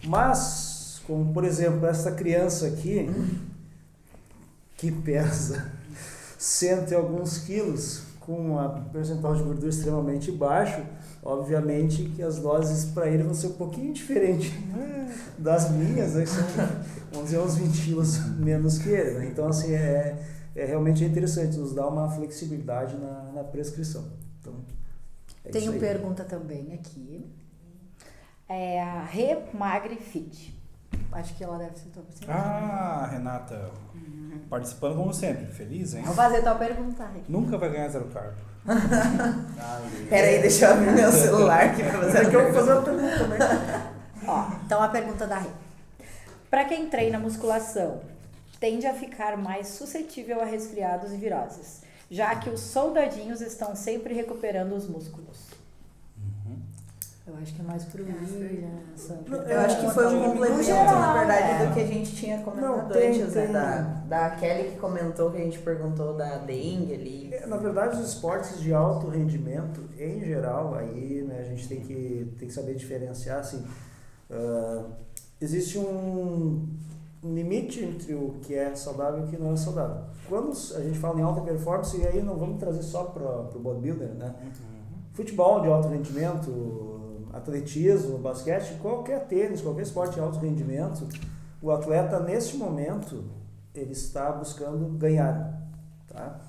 Mas, como por exemplo, essa criança aqui, que pesa 100 e alguns quilos, com um percentual de gordura extremamente baixo, obviamente que as doses para ele vão ser um pouquinho diferentes das minhas, né, que são, vamos dizer, uns 20 quilos menos que ele. Né? Então, assim, realmente interessante, nos dá uma flexibilidade na prescrição. Então, Tenho pergunta também aqui. É a Remagre Fit. Acho que ela deve ser tua paciente. Renata. Participando como sempre. Feliz, hein? Vou fazer tua pergunta aí. Nunca vai ganhar 0 carbo. Peraí, deixa eu abrir meu celular aqui pra fazer. eu vou fazer uma pergunta também. Então a pergunta da Rê. Para quem treina musculação, tende a ficar mais suscetível a resfriados e viroses, já que os soldadinhos estão sempre recuperando os músculos. Eu acho que é mais pro William. Eu acho que foi um complemento, geral, na verdade, do que a gente tinha comentado tem, antes, né? Da Kelly que comentou, que a gente perguntou da dengue ali. Na verdade, os esportes de alto rendimento, em geral, aí, né, a gente tem que saber diferenciar, assim, existe um limite entre o que é saudável e o que não é saudável. Quando a gente fala em alta performance, e aí não vamos trazer só para o bodybuilder, né? Futebol de alto rendimento, atletismo, basquete, qualquer tênis, qualquer esporte de alto rendimento, o atleta, nesse momento, ele está buscando ganhar, tá?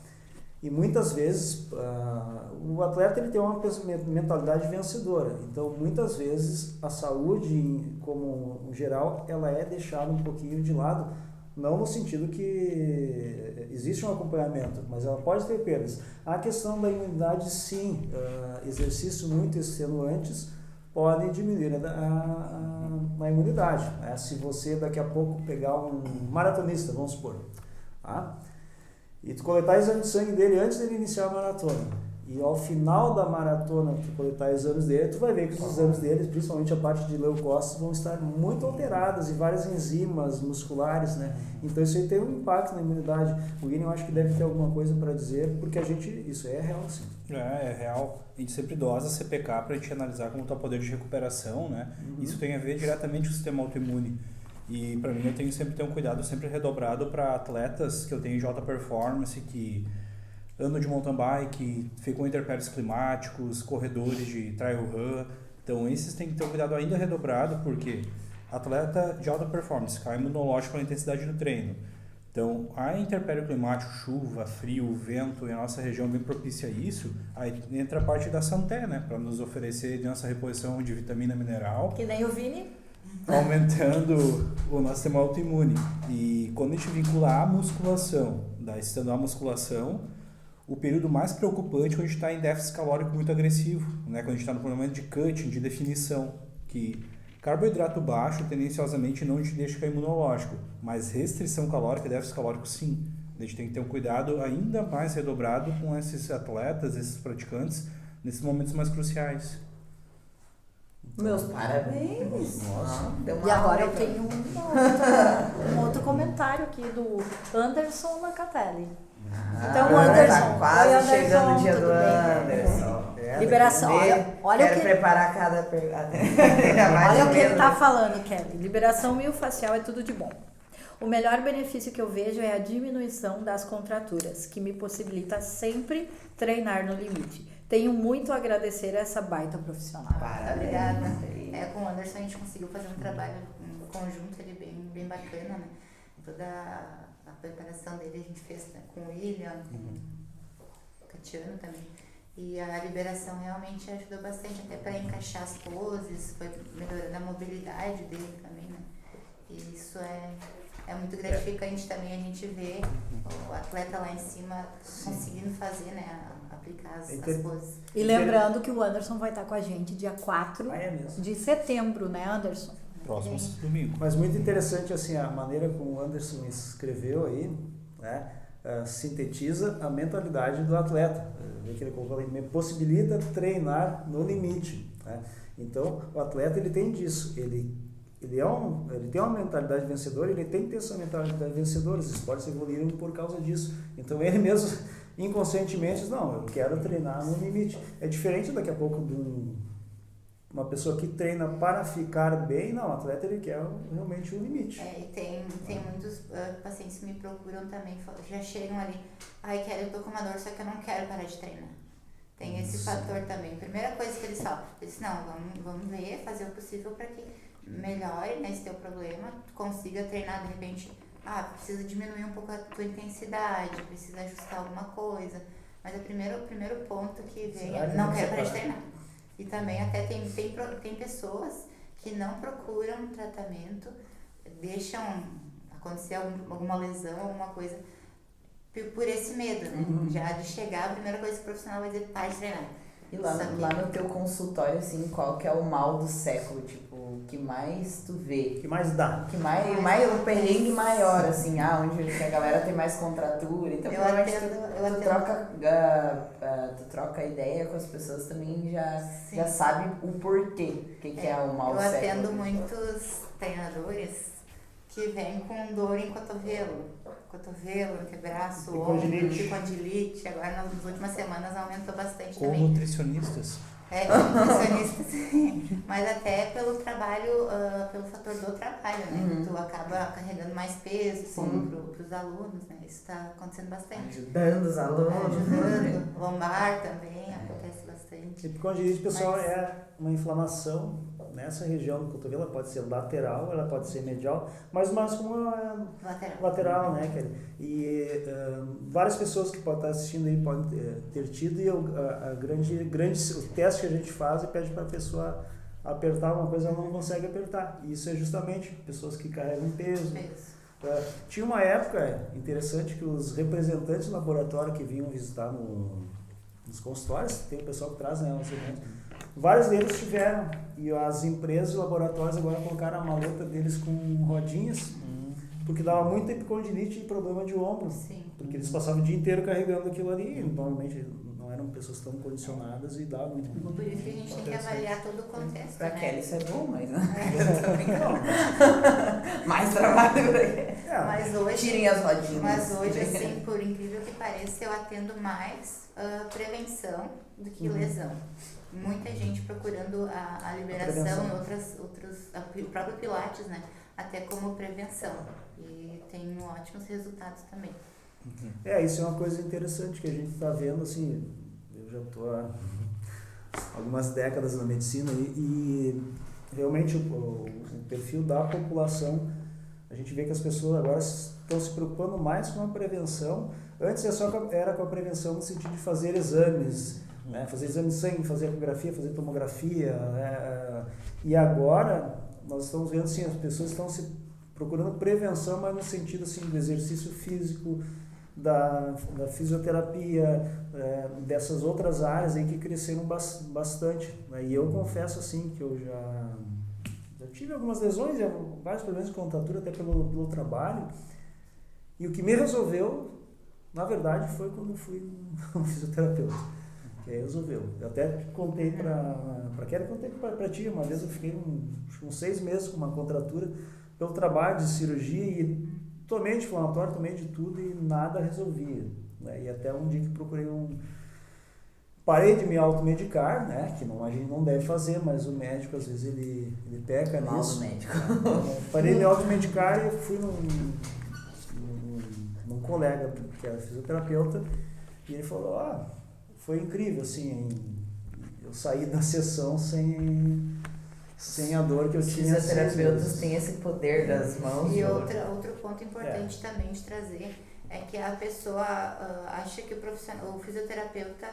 E muitas vezes o atleta ele tem uma mentalidade vencedora. Então, muitas vezes a saúde, como geral, ela é deixada um pouquinho de lado, não no sentido que existe um acompanhamento, mas ela pode ter perdas. A questão da imunidade, sim, exercícios muito extenuantes podem diminuir a imunidade, né? Se você daqui a pouco pegar um maratonista, vamos supor, tá? E tu coletar exame de sangue dele antes dele iniciar a maratona, e ao final da maratona tu coletar exames dele, tu vai ver que os exames dele, principalmente a parte de leucócitos, vão estar muito alteradas e várias enzimas musculares, né? Então isso aí tem um impacto na imunidade. O Guilherme, eu acho que deve ter alguma coisa para dizer, porque isso é real, sim. É real. A gente sempre dosa CPK para a gente analisar como está o poder de recuperação, né? Isso tem a ver diretamente com o sistema autoimune. E para mim eu tenho sempre um cuidado sempre redobrado para atletas que eu tenho em alta performance, que andam de mountain bike, ficam em intempéries climáticos, corredores de trail run. Então esses têm que ter um cuidado ainda redobrado, porque atleta de alta performance cai imunológico pela intensidade do treino. Então, a intempérie climático, chuva, frio, vento, e a nossa região bem propícia a isso, aí entra a parte da Santé, né? Para nos oferecer nossa reposição de vitamina mineral. Que nem o Vini. Aumentando o nosso sistema autoimune. E quando a gente vincula a musculação, estando a musculação, o período mais preocupante é quando a gente está em déficit calórico muito agressivo, né? Quando a gente está no momento de cutting, de definição, que carboidrato baixo tendenciosamente não te deixa cair imunológico, mas restrição calórica e déficit calórico sim. A gente tem que ter um cuidado ainda mais redobrado com esses atletas, esses praticantes, nesses momentos mais cruciais. Meus parabéns! Nossa, E agora eu tenho um outro comentário aqui do Anderson Lacatelli. Então, o Anderson. Tá quase Anderson, chegando o dia do tudo bem? Anderson. Liberação. Olha Quero o que, preparar cada pergunta. olha o que ele está falando, Kelly. Liberação miofascial é tudo de bom. O melhor benefício que eu vejo é a diminuição das contraturas, que me possibilita sempre treinar no limite. Tenho muito a agradecer a essa baita profissional. Obrigada. Com o Anderson a gente conseguiu fazer um trabalho em conjunto ali bem bacana, né? Toda a preparação dele a gente fez, né, com o William, com o Catiano também. E a liberação realmente ajudou bastante, até para encaixar as poses, foi melhorando a mobilidade dele também, né? E isso é muito gratificante também, a gente ver o atleta lá em cima conseguindo fazer, né, aplicar as poses. E lembrando que o Anderson vai estar com a gente dia 4 mesmo. de setembro, né, Anderson? Próximo domingo. Mas muito interessante assim a maneira como o Anderson escreveu aí, né? Sintetiza a mentalidade do atleta. Que ele colocou ali, me possibilita treinar no limite, né? Então o atleta ele tem disso, ele tem uma mentalidade vencedora, ele tem que ter essa mentalidade vencedora. Os esportes evoluíram por causa disso. Então ele mesmo inconscientemente diz, não, eu quero treinar no limite. É diferente daqui a pouco de uma pessoa que treina para ficar bem. Não, o atleta ele quer realmente o limite. E tem muitos pacientes que me procuram também, já chegam ali, ai, Kelly, eu tô com uma dor, só que eu não quero parar de treinar. Tem esse fator também. Primeira coisa que eles falam, não, vamos ver, fazer o possível para que melhore, né, esse teu problema, consiga treinar de repente, precisa diminuir um pouco a tua intensidade, precisa ajustar alguma coisa, mas o primeiro ponto que vem é, não quero parar de treinar. E também até tem pessoas que não procuram tratamento, deixam acontecer alguma lesão, alguma coisa, por esse medo, né? Já de chegar, a primeira coisa que o profissional vai dizer, para de treinar. E lá no teu consultório, assim, qual que é o mal do século? Tipo, o que mais tu vê? O que mais dá? O que mais o perrengue maior, assim, onde a galera tem mais contratura. Então, provavelmente tu troca ideia com as pessoas também, já sabe o porquê, o que é o mal do século. Eu atendo muitos treinadores que vêm com dor em cotovelo, antebraço, ombro, condilite. Agora, nas últimas semanas, aumentou bastante Ou também. nutricionistas. Nutricionistas, sim. Mas até pelo trabalho, pelo fator do trabalho, né? Tu acaba carregando mais peso, assim, pros alunos, né? Isso tá acontecendo bastante. Ajudando os alunos. Ajudando. Lombar também acontece bastante. Epicondilite, pessoal, é uma inflamação nessa região do cotovelo. Ela pode ser lateral, ela pode ser medial, mas mais como lateral, né, Kelly? E várias pessoas que podem estar assistindo aí podem ter tido, e o teste que a gente faz e pede para a pessoa apertar uma coisa, ela não consegue apertar. E isso é justamente pessoas que carregam peso. Tinha uma época interessante que os representantes do laboratório que vinham visitar nos consultórios, tem o pessoal que traz, né, vários deles tiveram, e as empresas e laboratórios agora colocaram a maleta deles com rodinhas, porque dava muita epicondilite e problema de ombro. Sim. Porque eles passavam o dia inteiro carregando aquilo ali, e normalmente não eram pessoas tão condicionadas, e dava muito. Por isso que a gente tem que avaliar todo o contexto, Pra né? Kelly isso é bom, mas mais trabalho pra Kelly. Mas hoje, tirem as rodinhas. Mas hoje, assim, por incrível que pareça, eu atendo mais prevenção do que lesão. Muita gente procurando a liberação e o próprio Pilates, né? Até como prevenção. E tem ótimos resultados também. Isso é uma coisa interessante que a gente está vendo, assim, eu já estou há algumas décadas na medicina e realmente o perfil da população, a gente vê que as pessoas agora estão se preocupando mais com a prevenção. Antes era com a prevenção no sentido de fazer exames, né? Fazer exame de sangue, fazer ecografia, fazer tomografia, e agora nós estamos vendo assim, as pessoas estão se procurando prevenção, mas no sentido assim, do exercício físico, da fisioterapia, dessas outras áreas aí que cresceram bastante, né? E eu confesso assim que eu já tive algumas lesões, vários problemas de contratura até pelo trabalho, e o que me resolveu, na verdade, foi quando eu fui um fisioterapeuta. Que aí resolveu. Eu até contei para Kelly, contei para ti, uma vez eu fiquei uns 6 meses com uma contratura pelo trabalho de cirurgia e tomei anti-inflamatório, tomei de tudo e nada resolvia, né? E até um dia que procurei parei de me automedicar, né? Que a gente não deve fazer, mas o médico às vezes ele peca mal nisso. do médico. Parei de me automedicar e fui num colega que era fisioterapeuta e ele falou, foi incrível, assim, eu saí da sessão sem a dor que eu tinha. Os fisioterapeutas têm esse poder das mãos. E outro ponto importante também de trazer é que a pessoa acha que o fisioterapeuta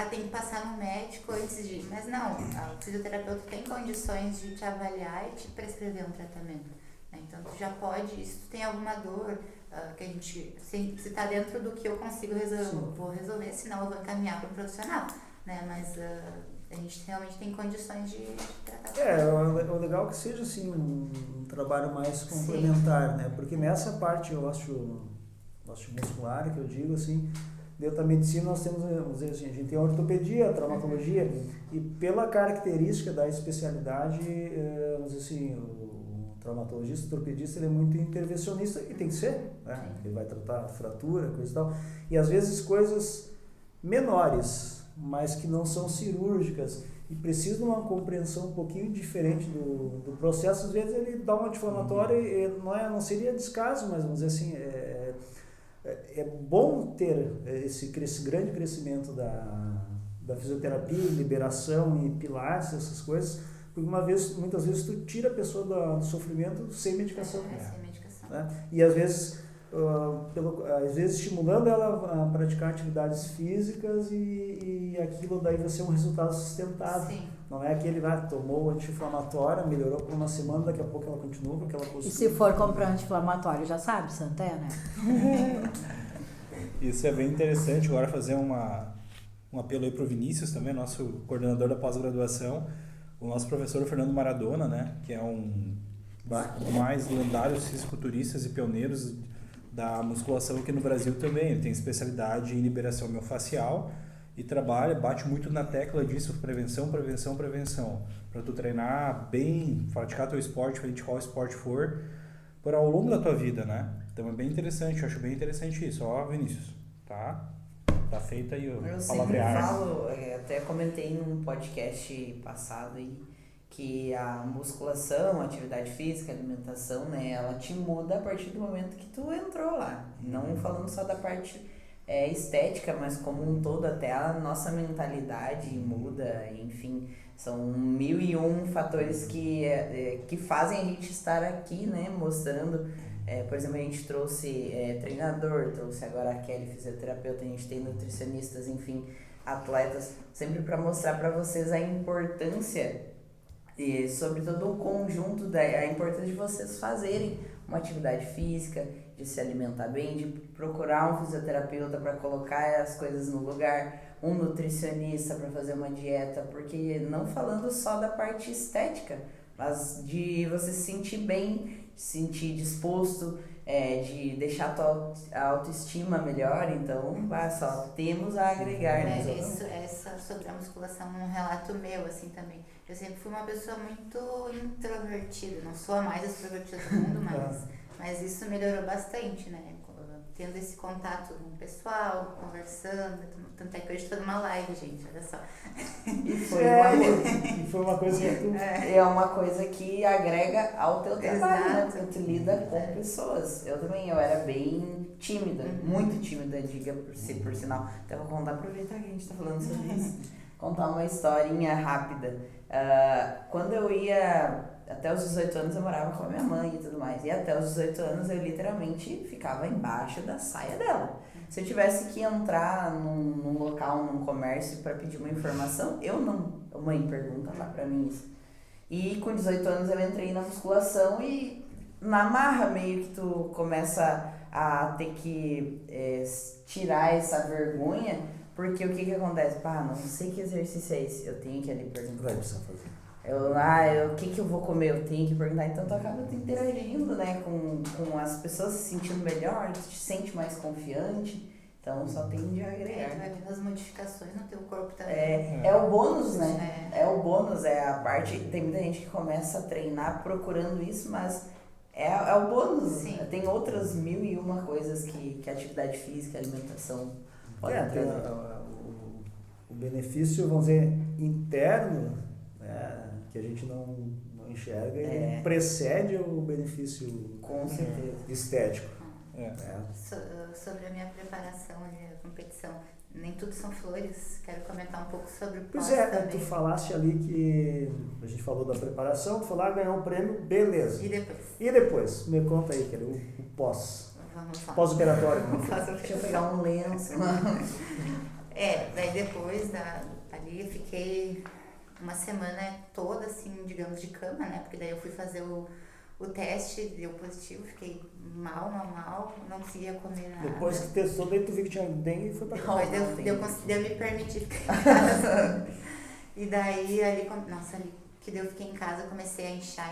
tem que passar no médico antes de... Mas não, o fisioterapeuta tem condições de te avaliar e te prescrever um tratamento, né? Então, tu já pode, se tu tem alguma dor, que a gente, se está dentro do que eu consigo resolver, vou resolver, senão eu vou encaminhar para um profissional, né? Mas a gente realmente tem condições de tratar. O legal é que seja assim um trabalho mais complementar, né? Porque nessa parte eu acho muscular, que eu digo assim, dentro da medicina nós temos, vamos dizer assim, a gente tem a ortopedia, a traumatologia, e pela característica da especialidade, vamos dizer assim, o traumatologista, o ortopedista, ele é muito intervencionista, e tem que ser, né? Ele vai tratar fratura, coisa e tal, e às vezes coisas menores, mas que não são cirúrgicas, e precisa de uma compreensão um pouquinho diferente do processo. Às vezes ele dá um anti-inflamatório e não seria descaso, mas vamos dizer assim, é bom ter esse grande crescimento da fisioterapia, liberação e pilates, essas coisas, porque muitas vezes tu tira a pessoa do sofrimento sem medicação. Sem medicação. Né? E às vezes estimulando ela a praticar atividades físicas e aquilo daí vai ser um resultado sustentável. Sim. Não é aquele tomou anti-inflamatório, melhorou por uma semana, daqui a pouco ela continua com aquela postura. E se for comprar anti-inflamatório, já sabe, Santé, né? Isso é bem interessante. Agora fazer um apelo aí para o Vinícius também, nosso coordenador da pós-graduação, o nosso professor Fernando Maradona, né, que é um dos mais lendários fisiculturistas e pioneiros da musculação aqui no Brasil também. Ele tem especialidade em liberação miofascial e bate muito na tecla disso, prevenção, para tu treinar bem, praticar teu esporte, frente qual esporte for, ao longo da tua vida, né? Então é bem interessante, eu acho bem interessante isso. Ó, Vinícius, tá feita aí o palavrear. Eu sempre falo, até comentei num podcast passado aí, que a musculação, a atividade física, a alimentação, né, ela te muda a partir do momento que tu entrou lá. Não falando só da parte estética, mas como um todo, até a nossa mentalidade muda, enfim, são 1001 fatores que fazem a gente estar aqui, né, mostrando. Por exemplo, a gente trouxe treinador, trouxe agora a Kelly, fisioterapeuta, a gente tem nutricionistas, enfim, atletas, sempre para mostrar para vocês a importância e sobretudo o conjunto a importância de vocês fazerem uma atividade física, de se alimentar bem, de procurar um fisioterapeuta para colocar as coisas no lugar, um nutricionista para fazer uma dieta, porque não falando só da parte estética, mas de você se sentir bem, se sentir disposto, de deixar a tua autoestima melhor. Então, só temos a agregar. Essa sobre a musculação, um relato meu, assim, também. Eu sempre fui uma pessoa muito introvertida, não sou a mais extrovertida do mundo, mas isso melhorou bastante, né? Tendo esse contato com o pessoal, conversando, tanto é que hoje estou numa live, gente, olha só. E foi uma coisa que tu... É uma coisa que agrega ao teu trabalho, né? Porque tu lida com pessoas. Eu também, eu era bem tímida, muito tímida, diga por sinal. Até vou contar, aproveitar que a gente tá falando sobre isso, contar uma historinha rápida. Quando eu ia... Até os 18 anos eu morava com a minha mãe e tudo mais. E até os 18 anos eu literalmente ficava embaixo da saia dela. Se eu tivesse que entrar num local, num comércio para pedir uma informação, eu não... Mãe, pergunta lá pra mim isso. E com 18 anos eu entrei na musculação e na marra meio que tu começa a ter que tirar essa vergonha. Porque o que acontece? Não sei que exercício é esse. Eu tenho que ali perguntar. Vai precisar fazer. O que eu vou comer? Eu tenho que perguntar. Então tu acaba interagindo, né, com as pessoas, se sentindo melhor, tu te sente mais confiante. Então só tende a agregar. Tu vai vendo as modificações no teu corpo também. É o bônus, né? É o bônus, é a parte. Tem muita gente que começa a treinar procurando isso, mas é o bônus. Sim. Tem outras 1001 coisas que a atividade física, a alimentação podem trazer. O benefício, vamos dizer, interno, né, que a gente não enxerga, ele precede o benefício com certeza estético. Sobre a minha preparação ali, a competição, nem tudo são flores. Quero comentar um pouco sobre o pós Pois também. Tu falaste ali que a gente falou da preparação, tu foi lá, ganhou um prêmio, beleza. E depois? E depois? Me conta aí, Kelly, o pós. Vamos lá. Pós-operatório. Deixa eu pegar um lenço. Daí depois ali eu fiquei uma semana toda, assim, digamos, de cama, né? Porque daí eu fui fazer o teste, deu positivo, fiquei mal, não conseguia comer nada. Depois que testou, daí tu viu que tinha dengue e foi pra casa. Depois eu me permiti ficar em casa. E daí ali que daí eu fiquei em casa, comecei a inchar.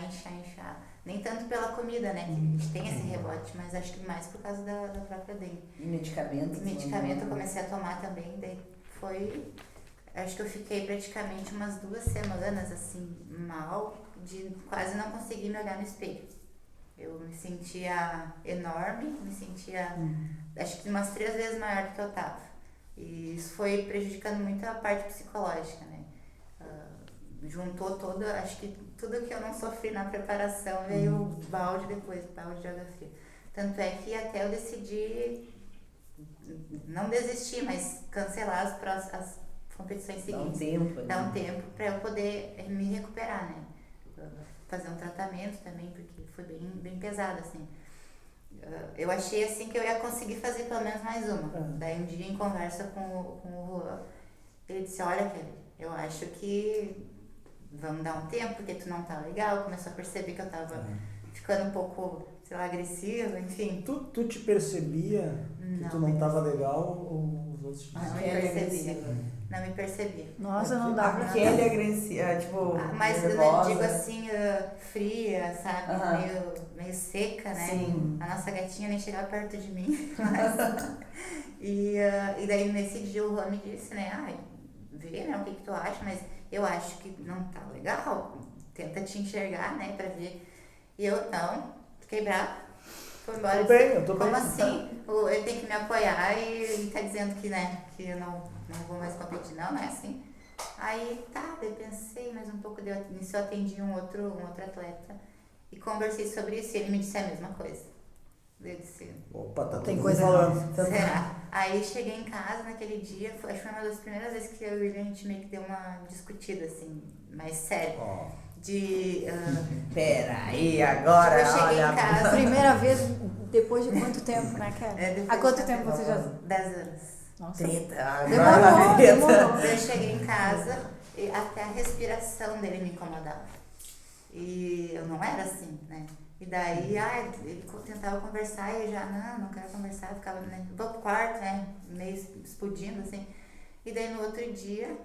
Nem tanto pela comida, né? Que a gente tem esse rebote, mas acho que mais por causa da própria dengue. E medicamento? Medicamento eu comecei a tomar também, daí acho que eu fiquei praticamente umas 2 semanas, assim, mal, de quase não conseguir me olhar no espelho. Eu me sentia enorme, acho que umas 3 vezes maior do que eu tava. E isso foi prejudicando muito a parte psicológica, né? Juntou acho que tudo que eu não sofri na preparação veio o balde depois, balde de água fria. Tanto é que até eu decidi não desistir, mas cancelar as competições seguintes. Dá um tempo para eu poder me recuperar, né? Fazer um tratamento também, porque foi bem pesado, assim. Eu achei, assim, que eu ia conseguir fazer pelo menos mais uma. Daí um dia, em conversa com o Juan, ele disse, olha, Kelly, eu acho que vamos dar um tempo, porque tu não tá legal. Começou a perceber que eu tava ficando um pouco, sei lá, agressiva, enfim. Tu te percebia que tu não tava legal ou outros. Aquele agressivo. Não me percebia. Nossa, não dá pra... Aquele agressivo, tipo, Mas eu nervosa. digo assim, fria, sabe? Meio seca, né? Sim. A nossa gatinha nem chegava perto de mim. Mas... e daí nesse dia o Rô me disse, né? Vê, né? O que tu acha? Mas eu acho que não tá legal. Tenta te enxergar, né? Pra ver. E eu, não, fiquei brava. Foi embora. Eu tô bem. Como assim? Eu tenho que me apoiar e ele tá dizendo que, né? Que eu não vou mais competir. Não é assim. Aí tá, daí pensei mais um pouco, nisso eu atendi um outro atleta e conversei sobre isso e ele me disse a mesma coisa. Eu disse, Opa, tá Tem todo coisa mundo falando. será? Aí cheguei em casa naquele dia, acho que foi uma das primeiras vezes que eu e o William a gente meio que deu uma discutida assim, mais séria. Peraí, agora, eu cheguei olha... em casa. Primeira vez depois de quanto tempo, né, Kelly? Depois Há quanto de tempo você já... 10 anos. Nossa. 30, Demorou. Eu cheguei em casa e até a respiração dele me incomodava. E eu não era assim, né? E daí, ele tentava conversar e eu já, não quero conversar, eu ficava, né? Vou pro quarto, né? Meio explodindo, assim. E daí no outro dia,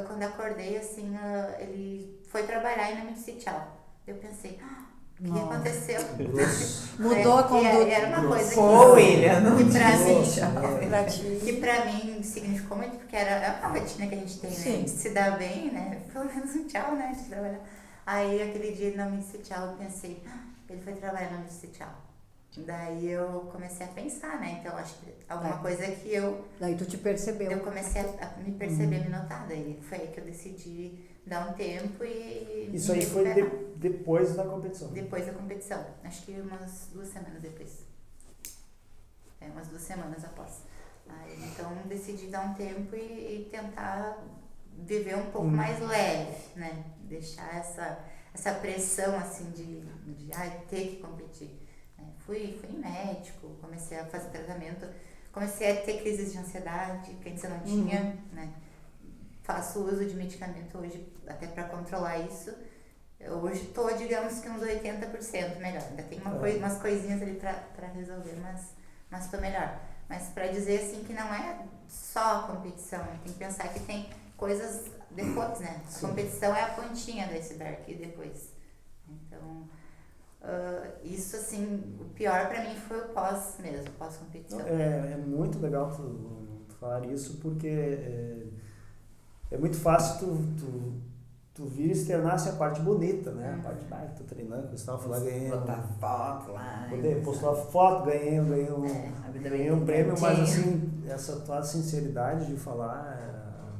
quando acordei, assim, ele foi trabalhar e não me disse tchau. Eu pensei, o que aconteceu? Mudou a conduta. E era uma coisa William, não que pra mim, Pra ti. que pra mim significou muito, porque era uma rotina que a gente tem, né? A gente se dá bem, né? Pelo menos um tchau, né? De trabalhar. Aí aquele dia ele não me disse tchau, eu pensei, ele foi trabalhar e não me disse tchau. Daí eu comecei a pensar, né? Então acho que alguma coisa que Daí tu te percebeu. eu comecei a me perceber, me notar. Daí foi aí que eu decidi dar um tempo e... Isso aí foi depois da competição. Depois da competição. Acho que umas 2 semanas depois. Umas 2 semanas após. Aí, então decidi dar um tempo e tentar viver um pouco mais leve, né? Deixar essa pressão assim de ter que competir. Fui em médico, comecei a fazer tratamento, comecei a ter crises de ansiedade, que antes eu não tinha, né? Faço uso de medicamento hoje até para controlar isso. Eu hoje estou, digamos que uns 80% melhor. Ainda tem umas coisinhas ali para resolver, mas estou melhor. Mas para dizer assim que não é só a competição, tem que pensar que tem coisas depois, né? A competição é a pontinha do iceberg e depois. Então, isso assim, o pior para mim foi o pós mesmo, pós-competição. É muito legal tu falar isso, porque é muito fácil tu vir externar essa parte bonita, né? A parte que tu treinando, que eu lá ganhei. Botar foto lá. Poder postar foto, ganhei um prêmio, mas assim, essa tua sinceridade de falar,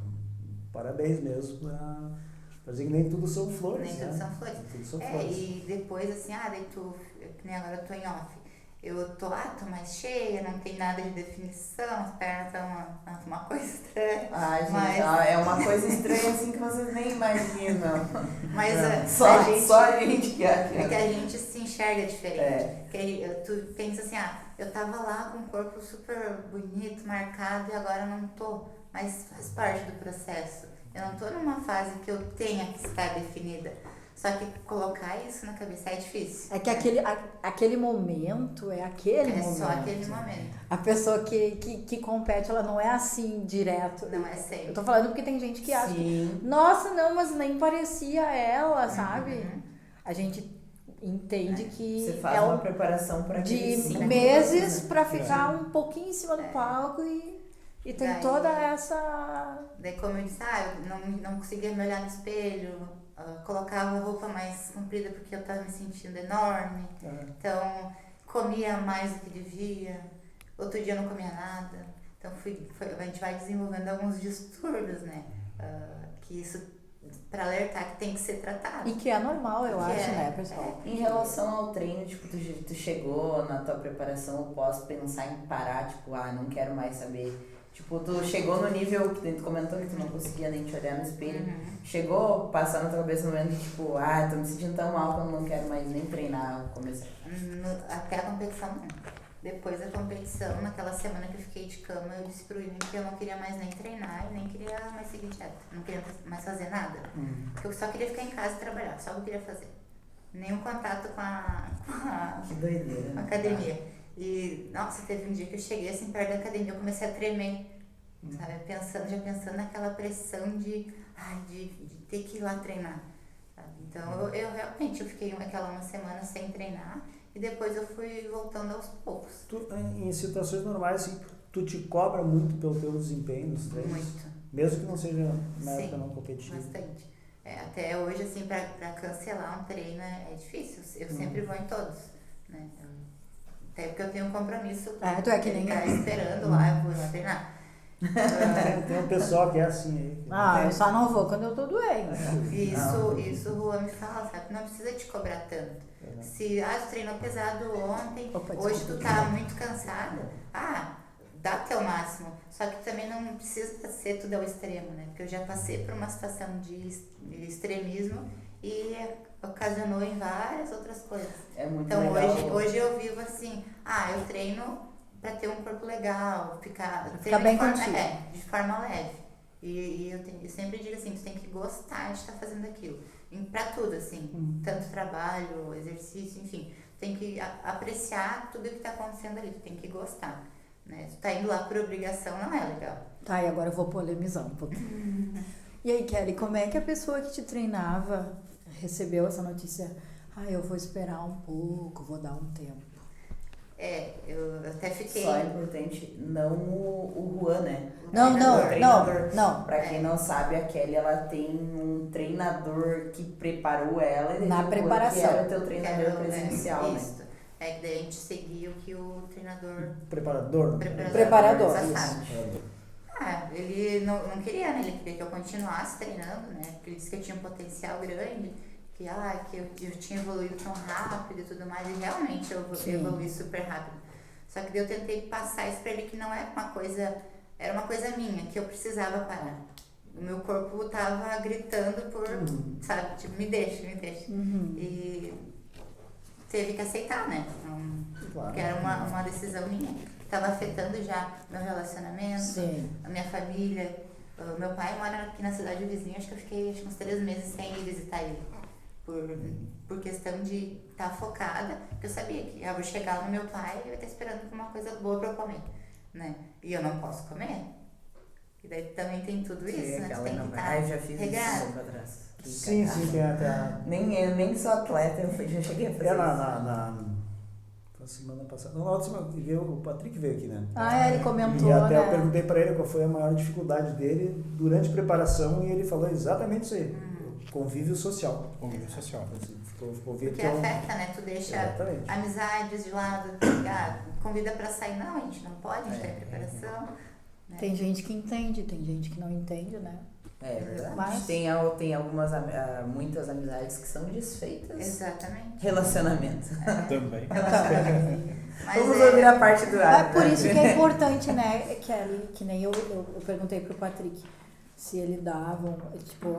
parabéns mesmo, pra dizer que nem tudo são flores. Nem tudo são flores. Tudo são flores. E depois assim, daí que nem agora eu tô em off. Eu tô mais cheia, não tem nada de definição, as pernas estão uma coisa estranha. Gente, é uma coisa estranha assim que vocês nem imaginam. Mas só a gente que é que a gente se enxerga diferente. Que tu pensa assim, eu tava lá com o corpo super bonito, marcado e agora não tô. Mas faz parte do processo. Eu não tô numa fase que eu tenha que estar definida. Só que colocar isso na cabeça é difícil. É que aquele momento é aquele momento. É só aquele momento. A pessoa que compete, ela não é assim direto. Não é sempre. Eu tô falando porque tem gente que acha que, nossa, não, mas nem parecia ela, sabe? A gente entende que você faz uma preparação para de meses para ficar um pouquinho em cima do palco e tem daí, toda essa... Daí como eu disse, eu não conseguia me olhar no espelho, colocava roupa mais comprida porque eu estava me sentindo enorme, então comia mais do que devia, outro dia eu não comia nada, então a gente vai desenvolvendo alguns distúrbios, né, que isso para alertar que tem que ser tratado. E que é normal, eu acho, né, pessoal? Em relação ao treino, tipo, tu chegou na tua preparação, eu posso pensar em parar, tipo, não quero mais saber. Tipo, tu chegou no nível que tu comentou que tu não conseguia nem te olhar no espelho. Chegou, passar na tua cabeça no momento de tipo, tô me sentindo tão mal que eu não quero mais nem treinar, começar. Até a competição não. Depois da competição, naquela semana que eu fiquei de cama, eu disse pro William que eu não queria mais nem treinar e nem queria mais seguir dieta. Não queria mais fazer nada. Porque eu só queria ficar em casa e trabalhar, só o que eu queria fazer. Nenhum contato com a Que doideira. academia. E, nossa, teve um dia que eu cheguei assim perto da academia, eu comecei a tremer. sabe? Já pensando naquela pressão de ter que ir lá treinar, sabe? Então eu realmente fiquei aquela uma semana sem treinar e depois eu fui voltando aos poucos. Tu, em situações normais, assim, tu te cobra muito pelo teu desempenho nos treinos? Muito. Mesmo que não seja na Sim, época não competitiva? Bastante. Até hoje, assim, pra cancelar um treino é difícil. Eu sempre vou em todos, né? Até porque eu tenho um compromisso. Tu é que nem ficar esperando lá, eu vou lá treinar. Tem um pessoal que é assim aí. Eu só não vou quando eu tô doente. Isso o Juan me fala, sabe? Não precisa te cobrar tanto. Se tu treinou pesado ontem, hoje tu tá muito cansada, dá o teu máximo. Só que também não precisa ser tudo ao extremo, né? Porque eu já passei por uma situação de extremismo e ocasionou em várias outras coisas. É muito então legal. hoje eu vivo assim, eu treino para ter um corpo legal, ficar bem contigo. De forma leve. E eu sempre digo assim, tu tem que gostar de estar fazendo aquilo. Pra tudo, assim, tanto trabalho, exercício, enfim. Tem que apreciar tudo que tá acontecendo ali, tu tem que gostar. Né? Tu tá indo lá por obrigação, não é legal. Tá, e agora eu vou polemizar um pouquinho. E aí, Kelly, como é que a pessoa que te treinava recebeu essa notícia? Eu vou esperar um pouco, vou dar um tempo. Eu até fiquei... Só é importante, não o Juan, né? Não. Pra quem não sabe, a Kelly, ela tem um treinador que preparou ela. E Na preparação. Que era o teu treinador presencial, né? Isso. Que daí a gente seguia o que o treinador... Preparador. Ele não queria, né? Ele queria que eu continuasse treinando, né? Porque ele disse que eu tinha um potencial grande, que eu tinha evoluído tão rápido e tudo mais, e realmente eu evoluí super rápido. Só que daí eu tentei passar isso pra ele que não era uma coisa, era uma coisa minha, que eu precisava parar. O meu corpo tava gritando por, sabe, tipo, me deixa. E teve que aceitar, né? Porque era uma decisão minha. Estava afetando já meu relacionamento, a minha família. Meu pai mora aqui na cidade vizinha, acho que eu fiquei uns 3 meses sem ir visitar ele. Por questão de estar focada, porque eu sabia que eu vou chegar no meu pai e vai estar esperando uma coisa boa para eu comer, né? E eu não posso comer. E daí também tem tudo isso, né? Tem que estar eu já fiz isso pra trás. Sim, tem até... Nem sou atleta, eu já cheguei a fazer isso. Na semana passada. Na outra semana, o Patrick veio aqui, né? Ele comentou, e até né? eu perguntei pra ele qual foi a maior dificuldade dele durante a preparação e ele falou exatamente isso aí. Convívio social. Convívio social. Porque afeta, né? Tu deixa amizades de lado, convida pra sair. Não, a gente não pode, a gente tá em preparação. Né? Tem gente que entende, tem gente que não entende, né? É verdade. Mas... Tem muitas amizades que são desfeitas. Exatamente. Relacionamento. Também. Vamos ouvir a parte do ar. É por isso que é importante, né, Kelly, que nem eu perguntei pro Patrick se ele dava, tipo,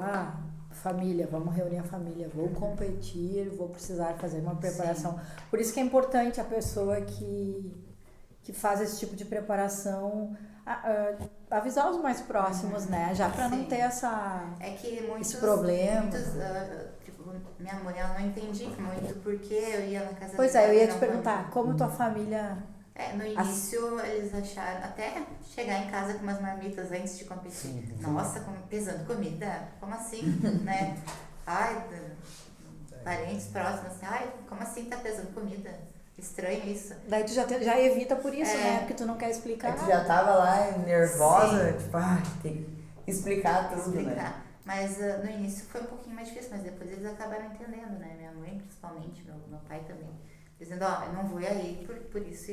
família, vamos reunir a família, vou competir, vou precisar fazer uma preparação. Sim. Por isso que é importante a pessoa que faz esse tipo de preparação avisar os mais próximos, né? Já para não ter esse problema. Minha mãe, ela não entendia muito porque eu ia na casa Pois eu ia te perguntar, como tua família... no início eles acharam, até chegar em casa com umas marmitas antes de competir. Nossa, pesando comida? Como assim, né? Parentes próximos, como assim tá pesando comida? Estranho isso. Daí tu já evita por isso, né? Porque tu não quer explicar. Tu já tava lá nervosa, tem que explicar tudo, né? Mas no início foi um pouquinho mais difícil, mas depois eles acabaram entendendo, né? Minha mãe principalmente, meu pai também. Dizendo, eu não vou aí por isso,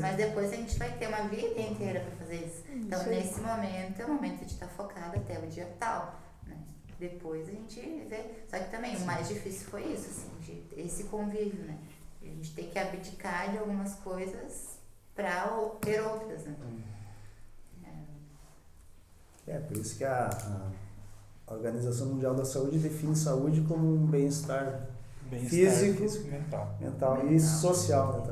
mas depois a gente vai ter uma vida inteira para fazer isso. Então, nesse momento, é o momento de estar focada até o dia tal, né? Depois a gente vê. Só que também o mais difícil foi isso, assim, esse convívio, né? A gente tem que abdicar de algumas coisas para ter outras, né? Por isso que a Organização Mundial da Saúde define saúde como um bem-estar físico, mental e social.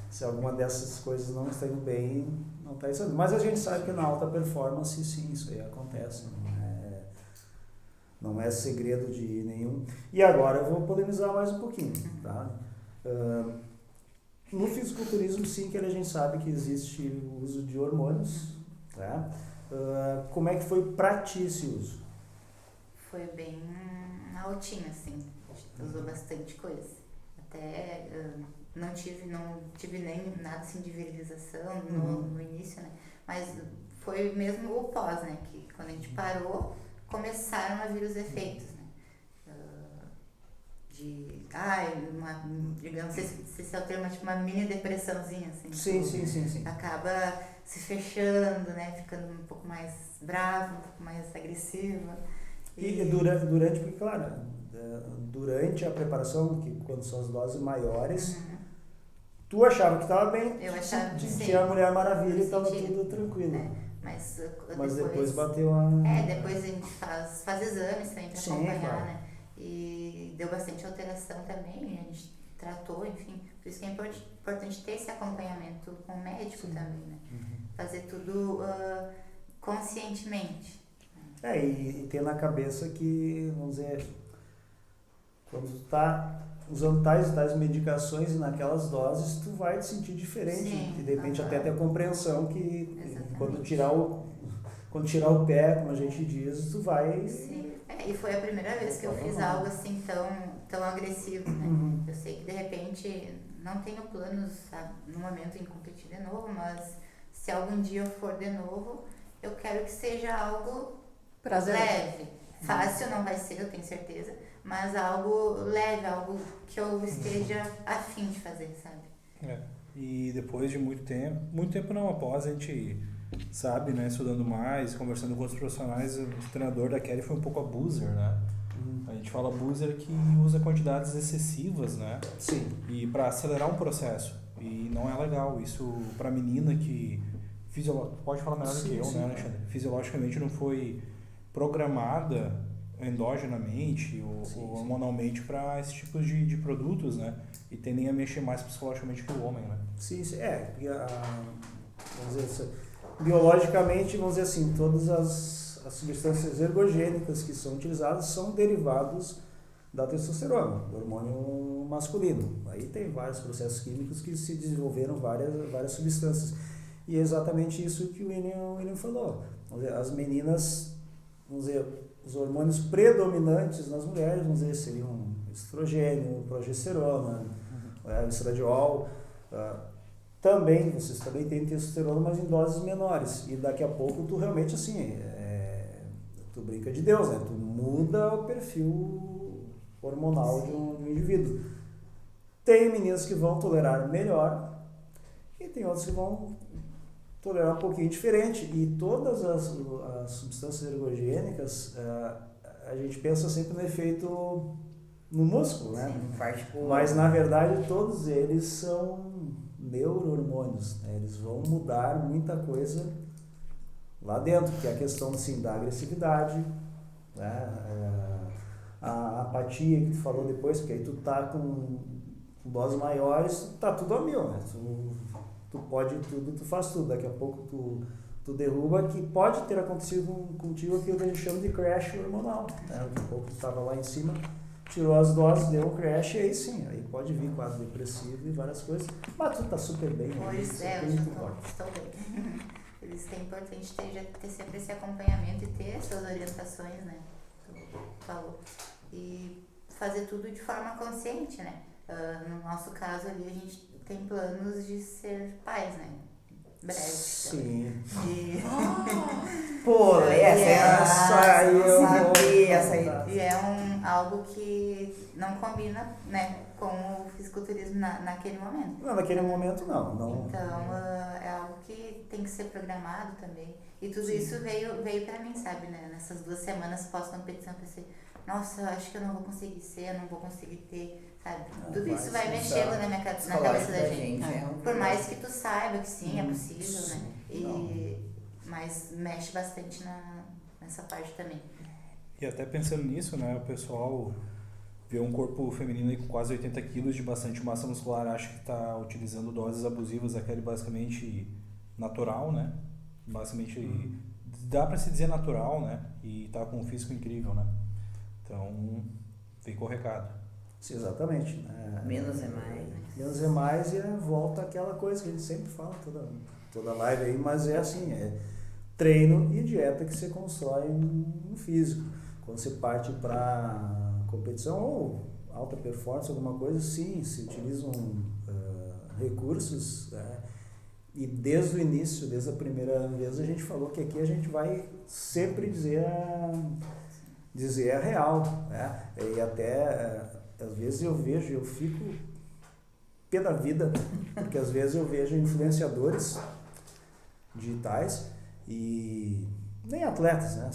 Se alguma dessas coisas não está indo bem, não está isso. Mas a gente sabe que na alta performance, sim, isso aí acontece. Não é segredo de nenhum. E agora eu vou polemizar mais um pouquinho. Tá? No fisiculturismo, sim, que a gente sabe que existe o uso de hormônios, né? Como é que foi pra ti esse uso? Foi bem altinho, assim. A gente usou bastante coisa. Até não tive nem nada assim de virilização no início, né? Mas foi mesmo o pós, né? Que quando a gente parou, começaram a vir os efeitos, né? Digamos, não sei se esse é o termo, tipo uma mini depressãozinha, assim. Sim. Acaba se fechando, né? Ficando um pouco mais brava, um pouco mais agressiva. E durante, porque claro, durante a preparação, que quando são as doses maiores, tu achava que estava bem, Eu achava que sim. tinha a Mulher Maravilha e estava Senti. tudo tranquilo. Mas depois bateu a... depois a gente faz exames também para acompanhar, claro. né? E deu bastante alteração também, a gente tratou, enfim. Por isso que é importante ter esse acompanhamento com o médico também, né? Fazer tudo conscientemente. E ter na cabeça que, vamos dizer, quando tu tá usando tais medicações e naquelas doses, tu vai te sentir diferente. Sim, E de repente até ter a compreensão que quando Exatamente. tirar o pé, como a gente diz, tu vai... Sim. E foi a primeira vez que eu fiz algo assim tão agressivo, né? Eu sei que de repente não tenho planos, sabe, no momento em competir de novo, mas se algum dia eu for de novo, eu quero que seja algo leve. Fácil não vai ser, eu tenho certeza, mas algo leve, algo que eu esteja afim de fazer, sabe? E depois de muito tempo não, após a gente sabe, né, estudando mais, conversando com outros profissionais, o treinador da Kelly foi um pouco abuser, né? A gente fala abuser que usa quantidades excessivas, né? Sim. E para acelerar um processo. E não é legal. Isso para menina que pode falar melhor do que eu, né, Alexandre? Fisiologicamente não foi programada endogenamente ou hormonalmente para esse tipo de produtos, né? E tendem a mexer mais psicologicamente que o homem, né? Sim, porque vamos dizer, biologicamente, vamos dizer assim, todas as substâncias ergogênicas que são utilizadas são derivados da testosterona, do hormônio masculino. Aí tem vários processos químicos que se desenvolveram várias substâncias. E é exatamente isso que o William falou. Vamos dizer, as meninas, vamos dizer, os hormônios predominantes nas mulheres, vamos dizer, seriam estrogênio, progesterona, estradiol. Vocês também têm testosterona, mas em doses menores. E daqui a pouco tu realmente, assim, tu brinca de Deus, né? Tu muda o perfil hormonal de um indivíduo. Tem meninas que vão tolerar melhor e tem outras que vão tolerar um pouquinho diferente. E todas as substâncias ergogênicas, a gente pensa sempre no efeito no músculo, né? Sim, mas na verdade todos eles são neurohormônios, né? Eles vão mudar muita coisa lá dentro, que é a questão assim, da agressividade, né? A apatia que tu falou depois, porque aí tu tá com doses maiores, tá tudo a mil, né? Tu pode tudo, tu faz tudo, daqui a pouco tu derruba, que pode ter acontecido contigo aquilo que a gente chama de crash hormonal, né? Daqui a pouco tu tava lá em cima, tirou as doses, deu um crash, e aí sim, aí pode vir quadro depressivo e várias coisas, mas tu tá super bem. Pois eu estou bem. Por isso que é importante ter sempre esse acompanhamento e ter essas orientações, né? Tu falou. E fazer tudo de forma consciente, né? No nosso caso ali, a gente tem planos de ser pais, né? Breve. Sim. Pô, essa aí eu sabia, essa aí. E é algo que não combina, né, com o fisiculturismo naquele momento. Não, naquele momento não. Então, é algo que tem que ser programado também. E tudo isso veio pra mim, sabe, né? Nessas 2 semanas pós-competição, eu pensei, nossa, eu acho que eu não vou conseguir ser, eu não vou conseguir ter, sabe? Tudo isso vai mexendo na cabeça da gente. Por mais que tu saiba que sim, é possível, né? Mas mexe bastante nessa parte também. E até pensando nisso, né, o pessoal vê um corpo feminino aí com quase 80 quilos de bastante massa muscular, acha que está utilizando doses abusivas, aquele basicamente natural, né? Basicamente dá para se dizer natural, né? E tá com um físico incrível, né? Então, ficou o recado. Sim, exatamente. Né? Menos é mais. Menos é mais e volta aquela coisa que a gente sempre fala toda live aí, mas é assim, é treino e dieta que você constrói no físico. Quando você parte para competição ou alta performance, alguma coisa, sim, se utilizam recursos, e desde o início, desde a primeira vez, a gente falou que aqui a gente vai sempre dizer a real, né? E até, às vezes eu fico pé da vida, porque às vezes eu vejo influenciadores digitais e nem atletas, né?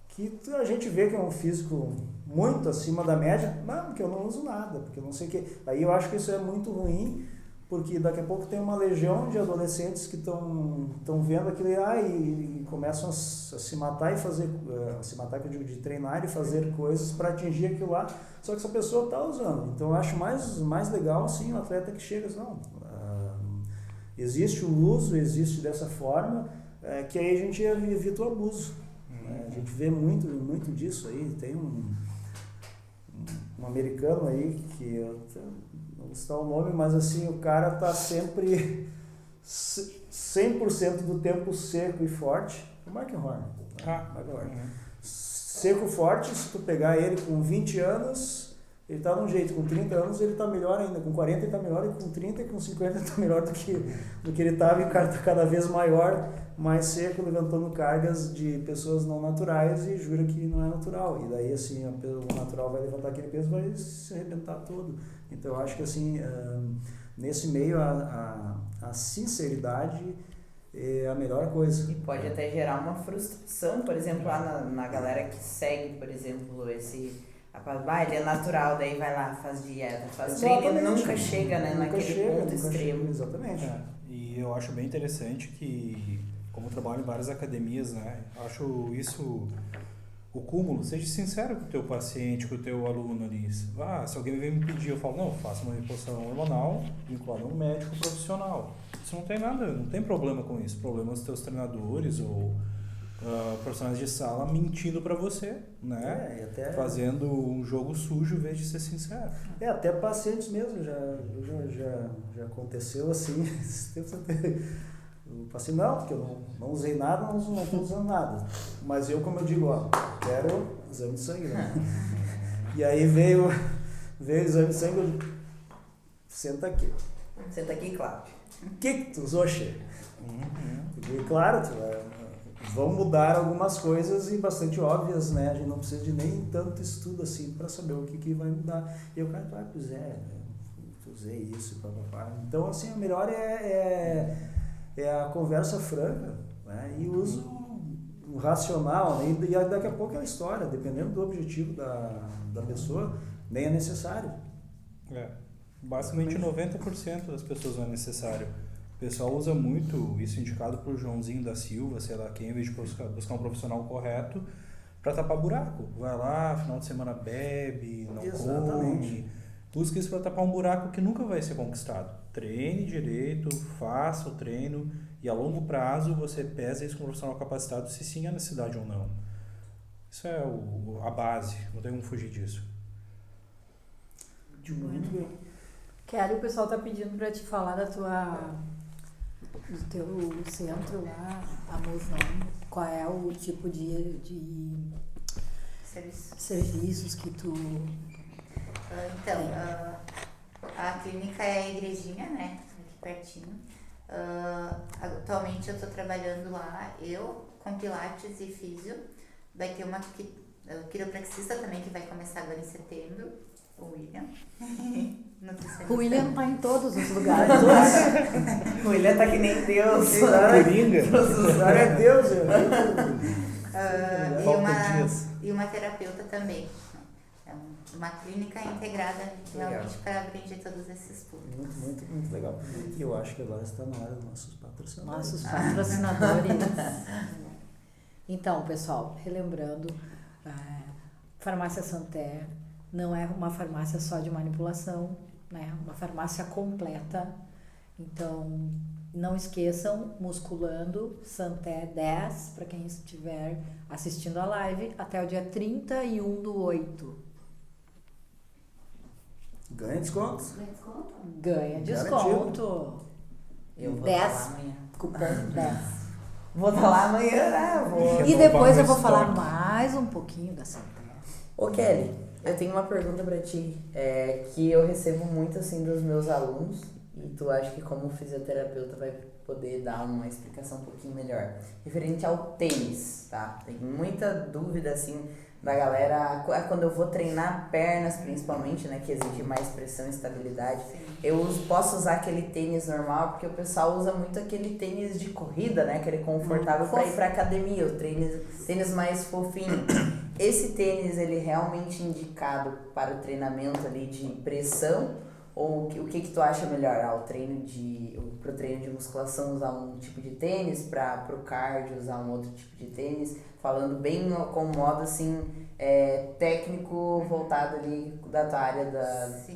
Que a gente vê que é um físico muito acima da média, mas porque eu não uso nada, porque eu não sei o que. Aí eu acho que isso é muito ruim, porque daqui a pouco tem uma legião de adolescentes que estão vendo aquilo e começam a se matar e fazer, se matar que eu digo de treinar e fazer coisas para atingir aquilo lá, só que essa pessoa está usando. Então eu acho mais legal assim o atleta que chega, não, existe o uso, existe dessa forma, que aí a gente evita o abuso. A gente vê muito disso aí. Tem um americano aí que eu não vou citar o nome, mas assim, o cara tá sempre 100% do tempo seco e forte. O Mark Horn. Seco e forte, se tu pegar ele com 20 anos, ele tá de um jeito, com 30 anos ele tá melhor ainda, com 40 ele tá melhor, e com 30 e com 50 ele tá melhor do que ele tava, e o cara tá cada vez maior, mais seco, levantando cargas de pessoas não naturais e jura que não é natural. E daí assim, o natural vai levantar aquele peso, vai se arrebentar todo. Então eu acho que assim, nesse meio a sinceridade é a melhor coisa. E pode até gerar uma frustração, por exemplo, lá na galera que segue, por exemplo, ele é natural, daí vai lá, faz dieta, faz treino e nunca chega, né, naquele ponto extremo. Exatamente. E eu acho bem interessante que, como eu trabalho em várias academias, né, acho isso o cúmulo. Seja sincero com o teu paciente, com o teu aluno ali. Se alguém vem me pedir, eu falo, não, faça uma reposição hormonal vinculada a um médico profissional. Isso não tem nada, não tem problema com isso. Problema dos teus treinadores ou profissionais de sala mentindo pra você, né? Até fazendo um jogo sujo em vez de ser sincero. Até pacientes mesmo, já aconteceu assim. O paciente, não, porque eu não usei nada, não estou usando nada. Mas eu, como eu digo, quero exame de sangue, né? E aí veio o exame de sangue, eu digo, senta aqui, Cláudio. O que tu usou, Che? E claro, vão mudar algumas coisas e bastante óbvias, né? A gente não precisa de nem tanto estudo assim para saber o que vai mudar. E o cara, pois usei isso, papapá. Então, assim, o melhor é a conversa franca, né? E o uso racional, né? E daqui a pouco é a história, dependendo do objetivo da pessoa, nem é necessário. Basicamente 90% das pessoas não é necessário. O pessoal usa muito isso, indicado por Joãozinho da Silva, sei lá quem, em vez de buscar um profissional correto, para tapar buraco. Vai lá, final de semana bebe, não come. Busca isso para tapar um buraco que nunca vai ser conquistado. Treine direito, faça o treino e a longo prazo você pesa isso com um profissional capacitado se sim há necessidade ou não. Isso é a base, não tem como fugir disso. Muito bem. Kelly, o pessoal está pedindo para te falar do teu centro lá, qual é o tipo de serviços que tu... Então, a clínica é a igrejinha, né, aqui pertinho. Atualmente eu estou trabalhando lá, com pilates e físio. Vai ter uma quiropraxista também que vai começar agora em setembro, o William. O William tá em todos os lugares. O William tá que nem Deus. Coringa. O cara é Deus. E uma terapeuta também. É uma clínica integrada realmente para abranger todos esses públicos. Muito legal. E eu acho que agora está na hora dos nossos patrocinadores. Nossos patrocinadores. Então, pessoal, relembrando, Farmácia Santé não é uma farmácia só de manipulação, né? Uma farmácia completa. Então, não esqueçam, Musculando Santé 10, para quem estiver assistindo a live, até o dia 31/8. Ganha desconto. Ganha Garantido. desconto. Eu vou 10. estar lá amanhã. Cupom 10. Vou estar lá amanhã, né? Vou. E depois eu Renovar vou o falar estoque. mais um pouquinho da Santé. Ô Kelly, eu tenho uma pergunta pra ti, que eu recebo muito assim dos meus alunos e tu acha que como fisioterapeuta vai poder dar uma explicação um pouquinho melhor. Referente ao tênis, tá? Tem muita dúvida assim da galera, quando eu vou treinar pernas principalmente, né, que exige mais pressão e estabilidade, posso usar aquele tênis normal, porque o pessoal usa muito aquele tênis de corrida, né, aquele confortável para ir pra academia, o tênis mais fofinho. Esse tênis, ele é realmente indicado para o treinamento ali de pressão? Ou o que tu acha melhor? Pro treino de musculação usar um tipo de tênis, pro cardio usar um outro tipo de tênis? Falando bem com modo assim, técnico voltado ali da tua área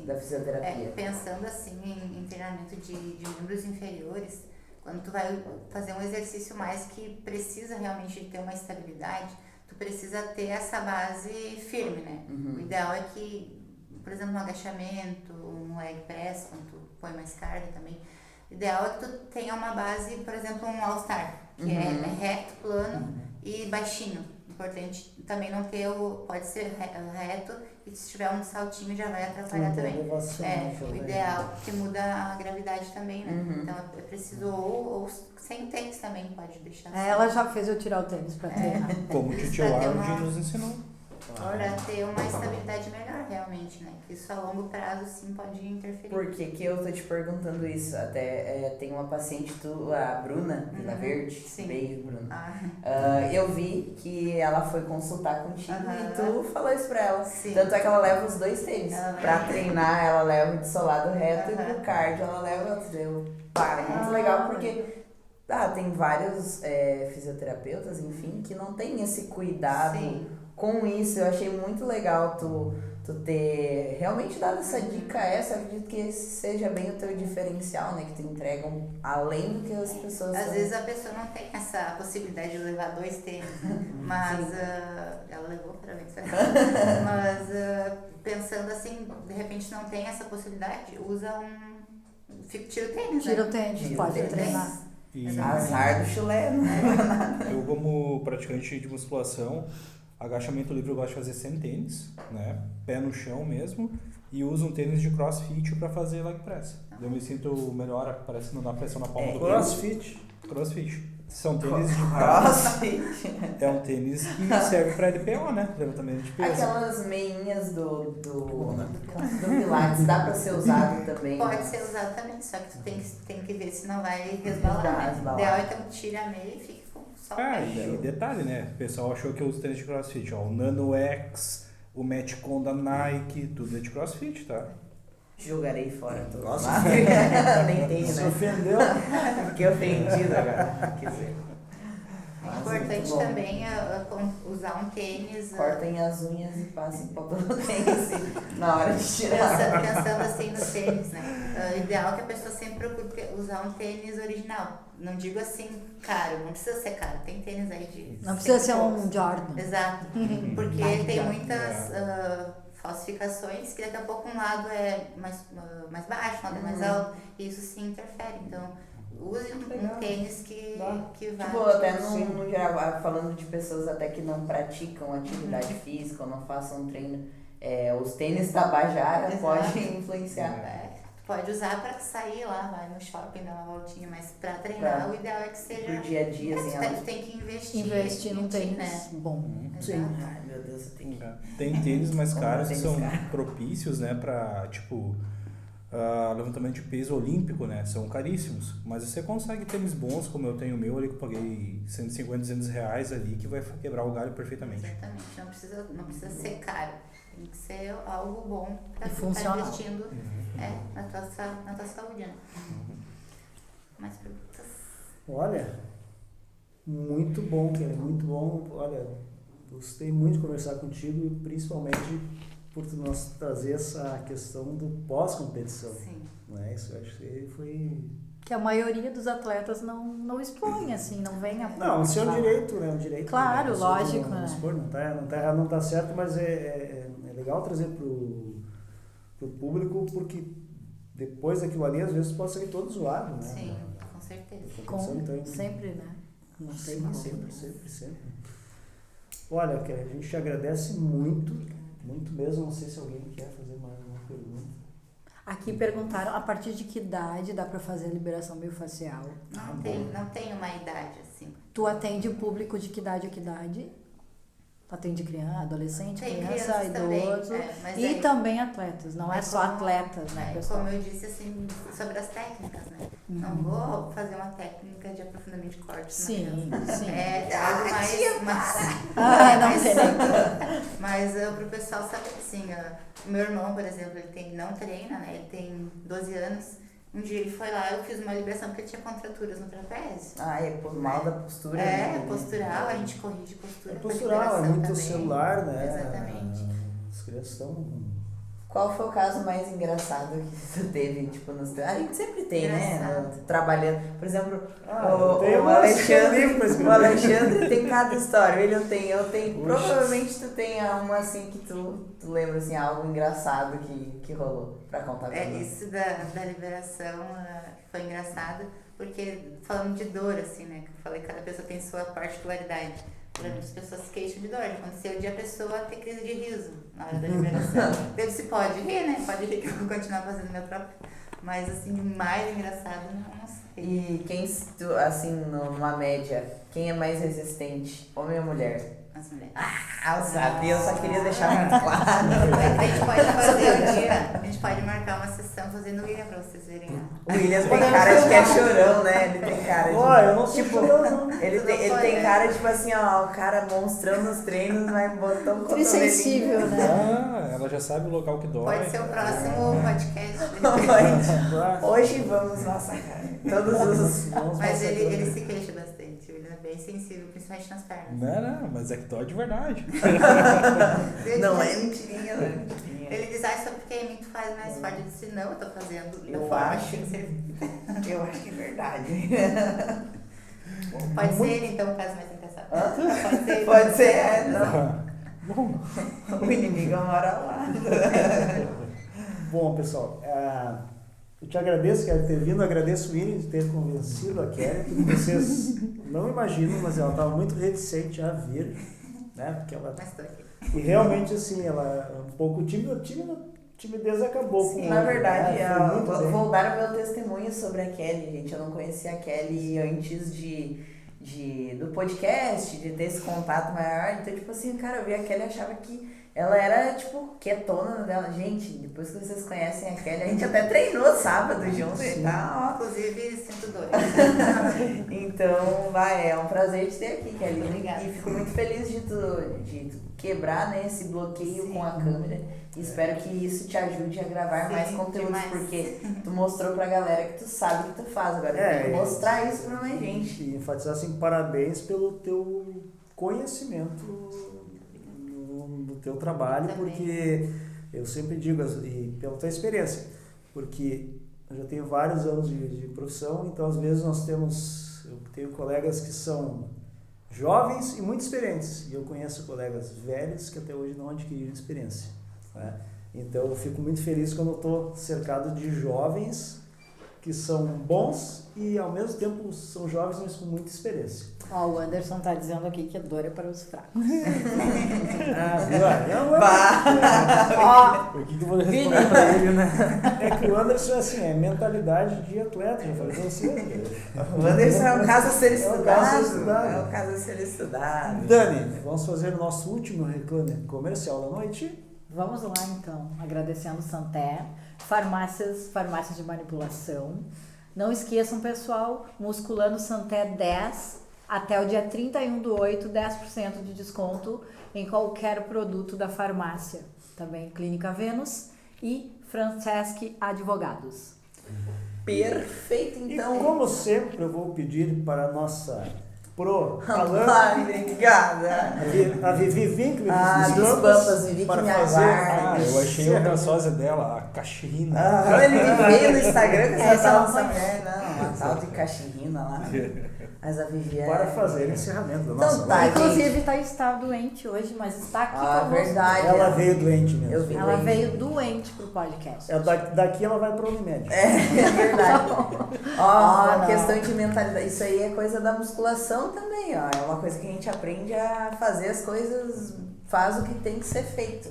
da fisioterapia. Pensando assim em treinamento de membros inferiores, quando tu vai fazer um exercício mais que precisa realmente ter uma estabilidade, tu precisa ter essa base firme, né? O ideal é que, por exemplo, no agachamento, no leg press, quando tu põe mais carga também, o ideal é que tu tenha uma base, por exemplo, um all-star, que é reto, plano e baixinho. Importante também não ter pode ser reto, e se tiver um saltinho já vai atrapalhar também. O ideal, porque muda a gravidade também, né? Então é preciso ou sem tênis também, pode deixar assim. Ela já fez eu tirar o tênis pra treinar. Como o Titio Pra ter Arnold uma- nos ensinou. Para ter uma estabilidade melhor, realmente, né? Que isso a longo prazo, sim, pode interferir. Por que eu tô te perguntando isso? Até tem uma paciente a Bruna, Vila Verde. Sim. Beijo, Bruna. Ah, Eu vi que ela foi consultar contigo e tu falou isso pra ela. sim. Tanto é que ela leva os dois tênis. Ela Pra leva. treinar, ela leva de solado reto e pro cardio ela leva outro. Muito legal porque tem vários fisioterapeutas, enfim, que não tem esse cuidado Sim. com isso. Eu achei muito legal tu ter realmente dado essa dica Eu acredito que esse seja bem o teu diferencial, né? Que tu entregam além do que as pessoas Às vezes a pessoa não tem essa possibilidade de levar dois tênis, né? Mas ela levou para mim. Mas pensando assim, de repente não tem essa possibilidade, usa tira o tênis, Tira né? o tênis, Tira o pode tênis. treinar. E Azar do chulé, né? eu, como praticante de musculação, agachamento livre eu gosto de fazer sem tênis, né? Pé no chão mesmo. E uso um tênis de crossfit para fazer leg press. Eu me sinto melhor, parece que não dá pressão na palma do pé. Crossfit. Crossfit. São tênis de Crossfit. É um tênis que serve para LPO, né? Levantamento de peso. Aquelas meinhas do Pilates, dá pra ser usado também. Pode ser usado também, só que tu tem que ver se não vai resbalar, né? Resbalar. O ideal é que tu tire a meia e fique com só o pé. E detalhe, né? O pessoal achou que eu uso tênis de crossfit. Ó, o Nano X, o Metcon da Nike, tudo é de crossfit, tá? Jogarei fora tudo. Nossa. Nem tem, Se né? ofendeu. Fiquei ofendido agora. Quer dizer, É mas importante muito bom. também usar um tênis. Cortem as unhas e passem pó pelo tênis na hora de tirar. Pensando assim no tênis, né? Ideal que a pessoa sempre procure usar um tênis original. Não digo assim caro, não precisa ser caro. Tem tênis aí de. Não precisa 100 ser poucos. um Jordan. Exato. Porque Nike tem Jordan. muitas falsificações que daqui a pouco um lado é mais baixo, um lado é mais alto. E isso sim interfere. Então, use um tênis que vai. Tipo, até no geral, falando de pessoas até que não praticam atividade física ou não façam treino, os tênis Tabajara Exato. podem influenciar. Tu pode usar pra sair lá, vai no shopping, dar uma voltinha, mas pra treinar o ideal é que seja. Pro dia a dia, assim, Tu tem que investir. Investir num tênis né? bom. Sim. Ai, meu Deus, eu tenho que... Tem tênis mais caros que tênis são caro. propícios, né, pra, tipo, levantamento de peso olímpico, né, são caríssimos. Mas você consegue tênis bons, como eu tenho o meu ali, que eu paguei 150, 200 reais ali, que vai quebrar o galho perfeitamente. Exatamente, não precisa ser caro. Tem que ser algo bom pra E tu estar funcional. investindo na tua saúde, né? Mais perguntas? Olha, muito bom, Kelly, muito bom. Olha, gostei muito de conversar contigo e principalmente por tu nos trazer essa questão do pós-competição. Sim. Né? Isso eu acho que foi... Que a maioria dos atletas não expõe, assim, não vem a Não, isso é um falar. direito, né? Um direito. Claro, da pessoa, lógico, Não, né? expor, não tá errado, não tá certo, mas é legal trazer pro pro público, porque depois daquilo ali, às vezes, pode sair todo zoado, né? Sim, com certeza. Sempre, né? Não tem Sim, como. sempre. Olha, Kelly, a gente te agradece muito mesmo. Não sei se alguém quer fazer mais uma pergunta. Aqui perguntaram a partir de que idade dá para fazer a liberação miofascial. Não tem uma idade assim. Tu atende o público de que idade a que idade? Atende criança, adolescente, Tem criança, crianças idoso também, mas e aí- também atletas, não é só como- atletas, né, pessoal? Como eu disse, assim, sobre as técnicas, né? Não vou fazer uma técnica de aprofundamento de corte. Sim. É algo mais Ah, não mais sei. simples. Mas pro pessoal saber, assim, meu irmão, por exemplo, não treina, né? Ele tem 12 anos. Um dia ele foi lá, eu fiz uma liberação porque ele tinha contraturas no trapézio. É por mal da postura. É, né? postural, a gente corrige postura. É com postural, é liberação muito também. celular, né? Exatamente. As crianças estão... Qual foi o caso mais engraçado que tu teve, tipo, nos teus... A gente sempre tem, né? Engraçado. Trabalhando. Por exemplo, eu tenho o Alexandre, livro pra escrever. o Alexandre tem cada história. Eu tenho. Provavelmente tu tem uma assim que tu lembra, assim, algo engraçado que rolou pra contar pra nós. Isso da liberação foi engraçado, porque falando de dor, assim, né? Que eu falei, cada pessoa tem sua particularidade. As pessoas se queixam de dor. Aconteceu de a pessoa ter crise de riso na hora da liberação. Deve se pode rir, né? Pode rir que eu vou continuar fazendo meu próprio. Mas assim, o mais engraçado, não sei. E quem, assim, numa média, quem é mais resistente? Homem ou mulher? As mulheres. Eu sabia, eu só queria deixar muito claro. A gente pode fazer um dia, a gente pode marcar uma sessão fazendo o William pra vocês verem lá. O William tem cara de que é chorão, né? Ele tem cara de... Olha, eu não sou tipo, chorão, não. Ele tem cara, tipo assim, ó, o cara monstrão nos treinos, mas botou um Trissensível, né? Ah, ela já sabe o local que dói. Pode ser o próximo podcast. Hoje vamos massacrar todos os... Mas ele se queixa bastante. Ele é bem sensível, principalmente nas pernas. Não, mas é que dói de verdade. Não é mentirinha, não é mentirinha. Ele diz, só porque a mim tu faz mais forte. Eu disse, não, eu tô fazendo da Eu forma acho. que tem que ser. Eu acho que é verdade. Pode ser ele, então, o caso mais interessado. Pode ser ele. Pode ser, não. O inimigo mora lá. Bom, pessoal, eu te agradeço, Kelly, ter vindo. Agradeço o William de ter convencido a Kelly, que vocês não imaginam, mas ela estava muito reticente a vir, né? Porque ela... Mas tô aqui. E realmente, assim, ela é um pouco tímida, timidez acabou com Na verdade, foi muito bem. vou dar o meu testemunho sobre a Kelly, gente. Eu não conhecia a Kelly antes do podcast, de ter esse contato maior. Então, tipo assim, cara, eu vi a Kelly e achava que ela era, tipo, quietona dela. Gente, depois que vocês conhecem a Kelly, a gente até treinou sábado junto e tal. Inclusive, sinto dor. Então, é um prazer te ter aqui, Kelly. Obrigada. E fico muito feliz de tu quebrar, né, esse bloqueio com a câmera. E espero que isso te ajude a gravar mais conteúdos, demais. porque tu mostrou pra galera que tu sabe o que tu faz. Agora tem que mostrar isso pra mais gente. E enfatizar, assim, parabéns pelo teu conhecimento no teu trabalho, Também. porque eu sempre digo, e pela tua experiência, porque eu já tenho vários anos de profissão, então às vezes eu tenho colegas que são jovens e muito experientes, e eu conheço colegas velhos que até hoje não adquiriram experiência, né? Então eu fico muito feliz quando eu estou cercado de jovens que são bons e ao mesmo tempo são jovens, mas com muita experiência. Ó, o Anderson tá dizendo aqui que dor é para os fracos. O que eu vou responder pra ele, né? É que o Anderson, assim, é mentalidade de atleta, já falei pra você. O Anderson é um caso a ser É um caso a ser estudado. estudado. É um caso a ser estudado. Dani, vamos fazer o nosso último reclame comercial da noite. Vamos lá, então, agradecendo o Santé, farmácias de manipulação. Não esqueçam, pessoal, Musculano Santé 10, até o dia 31/8, 10% de desconto em qualquer produto da farmácia. Também Clínica Vênus e Francesc Advogados. Perfeito, então. E como sempre, eu vou pedir para a nossa pro Alana, Ai, obrigada. a Vivi Winkler Dos Pampas, Vivi que para me fazer aguarda. Eu achei outra sósia dela, a Cachirina. Ele me veio no Instagram com essa Essa tal não dessa conheço. mulher, não, a tal de cachirrina lá. Mas a Viviane... Para fazer o encerramento da Então nossa tá, live. Inclusive está doente hoje, mas está aqui conosco. verdade. Ela veio doente mesmo. Eu vi. Ela veio doente pro podcast. Daqui ela vai para o Unimed. É verdade. Ó, não. questão de mentalidade. Isso aí é coisa da musculação também, ó. É uma coisa que a gente aprende a fazer as coisas, faz o que tem que ser feito.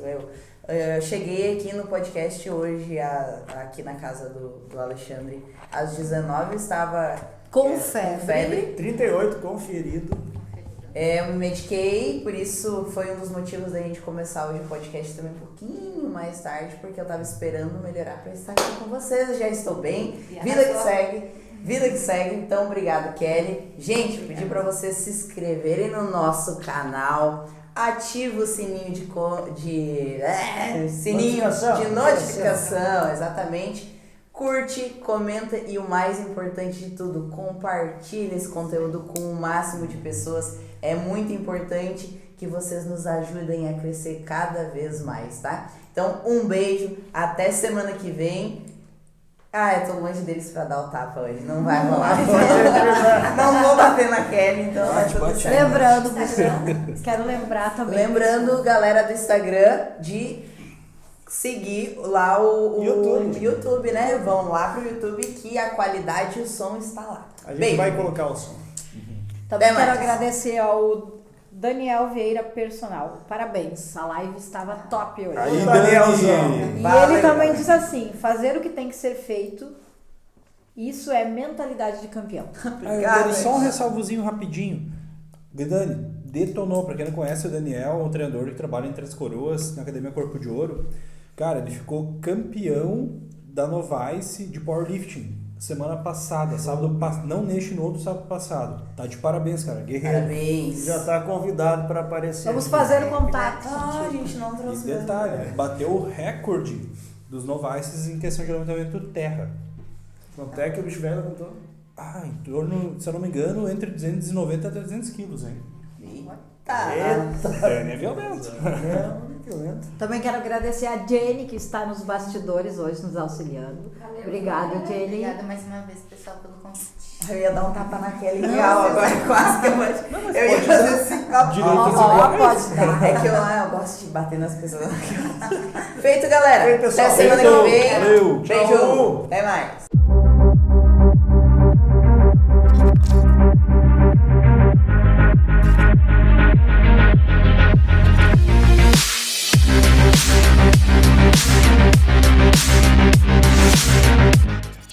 Eu cheguei aqui no podcast hoje, aqui na casa do Alexandre, às 19, estava Com com febre. 38 conferido. Eu me mediquei, por isso foi um dos motivos da gente começar hoje o podcast também um pouquinho mais tarde, porque eu tava esperando melhorar para estar aqui com vocês. Já estou bem, vida que segue. Então, obrigado, Kelly. Gente, pedi para vocês se inscreverem no nosso canal, ativa o sininho sininho de notificação, exatamente. Curte, comenta e o mais importante de tudo, compartilha esse conteúdo com o máximo de pessoas. É muito importante que vocês nos ajudem a crescer cada vez mais, tá? Então, um beijo, até semana que vem. Eu tô longe deles pra dar o tapa hoje, não vai rolar. Não vou bater na Kelly, então tá tudo certo. Lembrando, quero lembrar também. Lembrando, galera do Instagram, de seguir lá o YouTube, né? Vão lá pro YouTube que a qualidade e o som está lá. A gente Beijo. vai colocar o som. Também Até quero mais. agradecer ao Daniel Vieira Personal. Parabéns, a live estava top hoje. Aí, Danielzão. E Valeu. ele também diz assim, fazer o que tem que ser feito, isso é mentalidade de campeão. Dani, só um ressalvozinho rapidinho. Dani, detonou, pra quem não conhece o Daniel, um treinador que trabalha em Três Coroas, na Academia Corpo de Ouro. Cara, ele ficou campeão da Novice de powerlifting semana passada, não neste, no outro sábado passado. Tá de parabéns, cara, guerreiro. Parabéns. Já está convidado para aparecer. Vamos aqui. fazer o contato. A gente não E trouxe detalhe, bateu o recorde dos Novices em questão de levantamento terra. Quanto é que o bicho velho contou? Em torno, se eu não me engano, entre 290 a 300 quilos, hein? Dani é violento. Violento. Também quero agradecer a Jenny, que está nos bastidores hoje, nos auxiliando. Valeu. Obrigada, Jenny. Obrigada mais uma vez, pessoal, pelo convite. Eu ia dar um tapa na Kelly real agora, quase que eu ia fazer assim. Pode dar. É que eu gosto de bater nas pessoas. Feito, galera. Feito, pessoal. Até semana que vem. Valeu. Beijo. Tchau. Até mais.